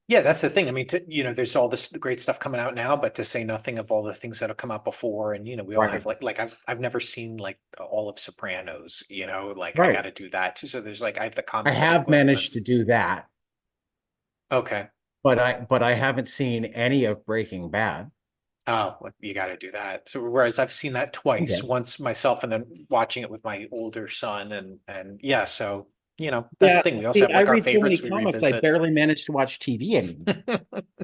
Yeah, that's the thing. I mean, there's all this great stuff coming out now, but to say nothing of all the things that have come out before, and we all have Right. like I've never seen like all of Sopranos, like I got Right. to do that too. So there's like I have the I comic book have managed to equivalents. do that, Okay. but I haven't seen any of Breaking Bad. Oh, well, you got to do that. So whereas I've seen that twice, Okay. once myself and then watching it with my older son, and yeah, so that's Yeah, the thing. We also see, have I like our read so many favorites we comics, I revisit. barely manage to watch TV anymore.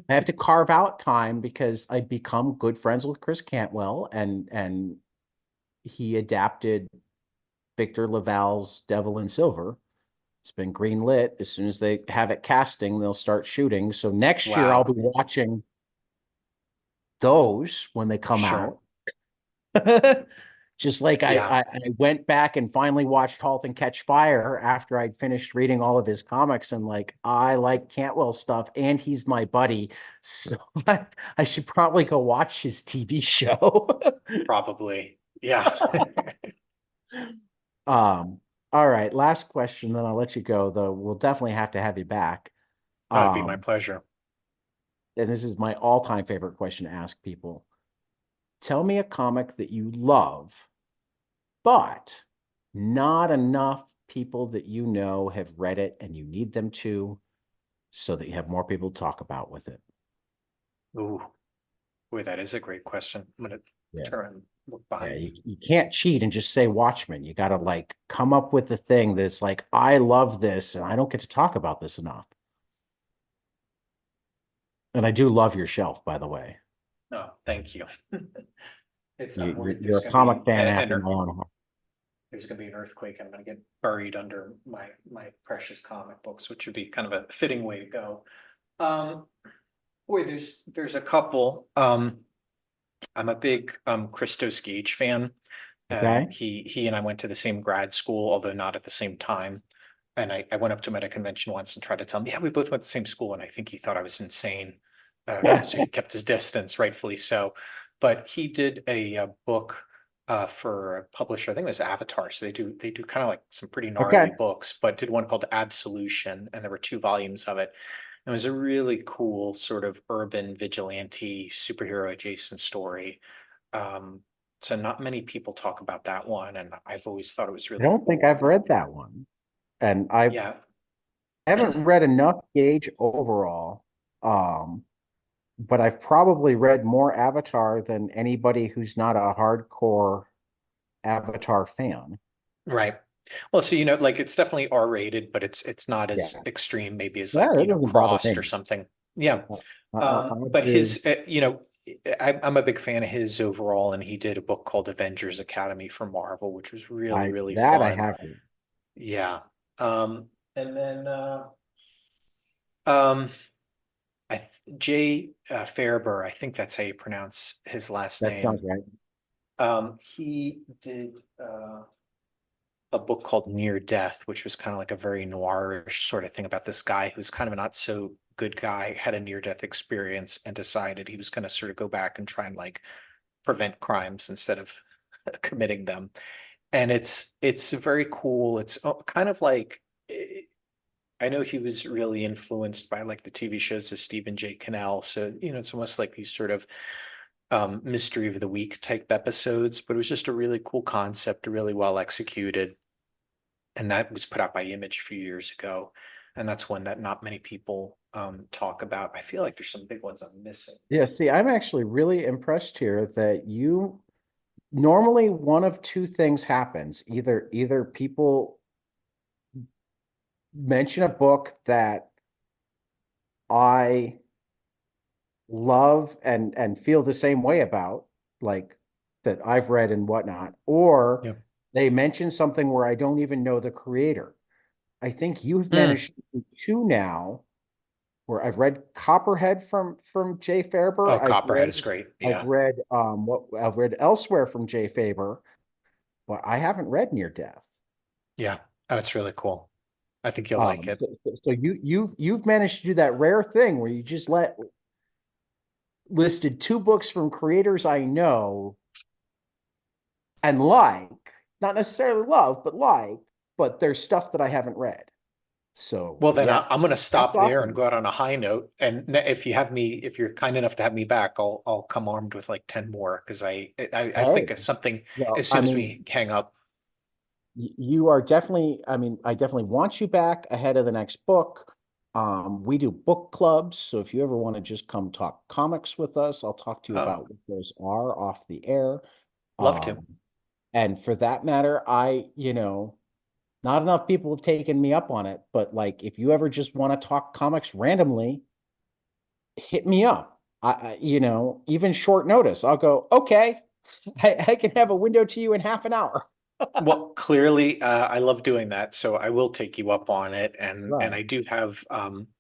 I have to carve out time because I become good friends with Chris Cantwell, and he adapted Victor Laval's Devil in Silver. It's been greenlit. As soon as they have it casting, they'll start shooting. So next year I'll Wow. be watching those when they come Sure. out. Just like Yeah. I went back and finally watched *Halt and Catch Fire* after I'd finished reading all of his comics, and like I like Cantwell stuff and he's my buddy. So I should probably go watch his TV show. Probably. Yeah. Um, all right, last question, then I'll let you go, though we'll definitely have to have you back. That'd be my Um, pleasure. and this is my all-time favorite question to ask people. Tell me a comic that you love, but not enough people that you know have read it and you need them to so that you have more people to talk about with it. Ooh, boy, that is a great question. I'm gonna Yeah. turn and look Yeah, behind you, me. you can't cheat and just say Watchmen. You got to like come up with the thing that's like, I love this and I don't get to talk about this enough. And I do love your shelf, by the way. No, thank you. I'm You're, worried you're there's a gonna comic be fan after my own heart. there's gonna be an earthquake. I'm gonna get buried under my precious comic books, which would be kind of a fitting way to go. Um, boy, there's a couple. I'm a big Christos Gage fan, and Okay. he and I went to the same grad school, although not at the same time. And I went up to him at a convention once and tried to tell him, yeah, we both went to the same school, and I think he thought I was insane. So he kept his distance, rightfully so. But he did a book for a publisher. I think it was Avatar. So they do kind of like some pretty gnarly Okay. books, but did one called Absolution, and there were two volumes of it. It was a really cool sort of urban vigilante superhero adjacent story. Um, so not many people talk about that one, and I've always thought it was I really don't think cool. I've read that one. And I Yeah, haven't read enough Gage overall. Um, but I've probably read more Avatar than anybody who's not a hardcore Avatar fan. right. Well, so like it's definitely R-rated, but it's not Yeah. as extreme, maybe as Yeah, like that doesn't bother Crossed or me. something. Yeah. I But do. his, I'm a big fan of his overall, and he did a book called Avengers Academy for Marvel, which was really, really I fun. have read. Yeah. And then um, Jay Fairber, I think that's how you pronounce his last That sounds name. right. He did a book called Near Death, which was kind of like a very noirish sort of thing about this guy who's kind of a not so good guy, had a near death experience and decided he was going to sort of go back and try and like prevent crimes instead of committing them. And it's very cool. It's kind of like I know he was really influenced by like the TV shows of Stephen J. Cannell. So, it's almost like these sort of mystery of the week type episodes, but it was just a really cool concept, really well executed. And that was put out by Image a few years ago. And that's one that not many people talk about. I feel like there's some big ones I'm missing. Yeah, see, I'm actually really impressed here that you normally one of two things happens. Either people mention a book that I love and feel the same way about, like that I've read and whatnot, or Yeah. they mention something where I don't even know the creator. I think you've Mm. managed to do two now, where I've read Copperhead from Jay Oh, Faber. Copperhead is great. I've Yeah. read what I've read elsewhere from Jay Faber, but I haven't read Near Death. Yeah. Oh, it's really cool. I think you'll like it. So you've managed to do that rare thing where you just listed two books from creators I know and like, not necessarily love, but like, but there's stuff that I haven't read. So Well, then yeah, I'm going to that's stop there and awesome. go out on a high note. And if you're kind enough to have me back, I'll come armed with like 10 more because I think Hey, of something well, as I soon as mean, we hang up. you are definitely, I mean, I definitely want you back ahead of the next book. We do book clubs, so if you ever want to just come talk comics with us, I'll talk to you Oh, about what those are off the air. love to. Um, and for that matter, not enough people have taken me up on it, but like if you ever just want to talk comics randomly, hit me up. Even short notice, I'll go, okay, I can have a window to you in half an hour. Well, clearly, I love doing that, so I will take you up on it. And Right. I do have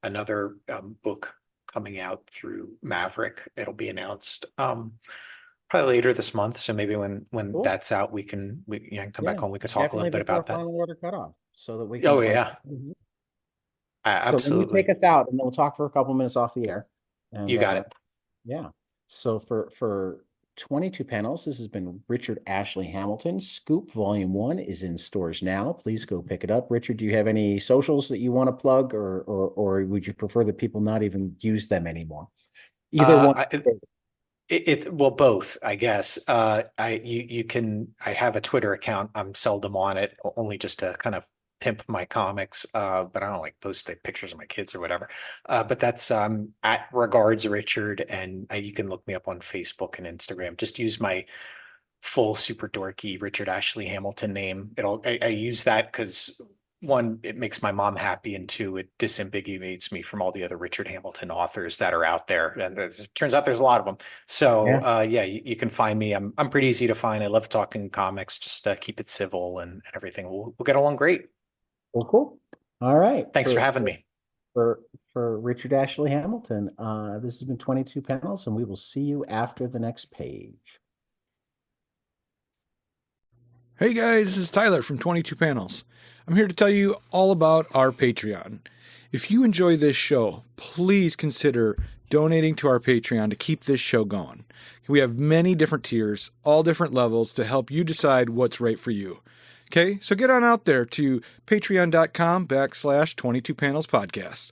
another book coming out through Maverick. It'll be announced probably later this month. So maybe when Cool. that's out, you can come Yeah. back on. We could talk a Definitely little bit before about that. final order cutoff so that we Oh can like yeah, Mhm. So then you take absolutely. us out and then we'll talk for a couple minutes off the air. And You got it. yeah. So for 22 panels, this has been Richard Ashley Hamilton. Scoop Volume 1 is in stores now. Please go pick it up. Richard, do you have any socials that you want to plug or would you prefer that people not even use them anymore? Either Uh, one. I, well, both, I guess. I have a Twitter account. I'm seldom on it, only just to kind of pimp my comics. But I don't like post like, pictures of my kids or whatever. But that's at Regards Richard, and you can look me up on Facebook and Instagram. Just use my full super dorky Richard Ashley Hamilton name. I use that because one, it makes my mom happy, and two, it disambiguates me from all the other Richard Hamilton authors that are out there. And it turns out there's a lot of them. So Yeah. yeah, you can find me. I'm pretty easy to find. I love talking comics. Just keep it civil and everything. We'll get along great. Well, cool. All right. Thanks for having me. For for Richard Ashley Hamilton, this has been 22 panels, and we will see you after the next page. Hey guys, this is Tyler from 22 Panels. I'm here to tell you all about our Patreon. If you enjoy this show, please consider donating to our Patreon to keep this show going. We have many different tiers, all different levels to help you decide what's right for you. Okay, so get on out there to patreon.com/22 Panels Podcast.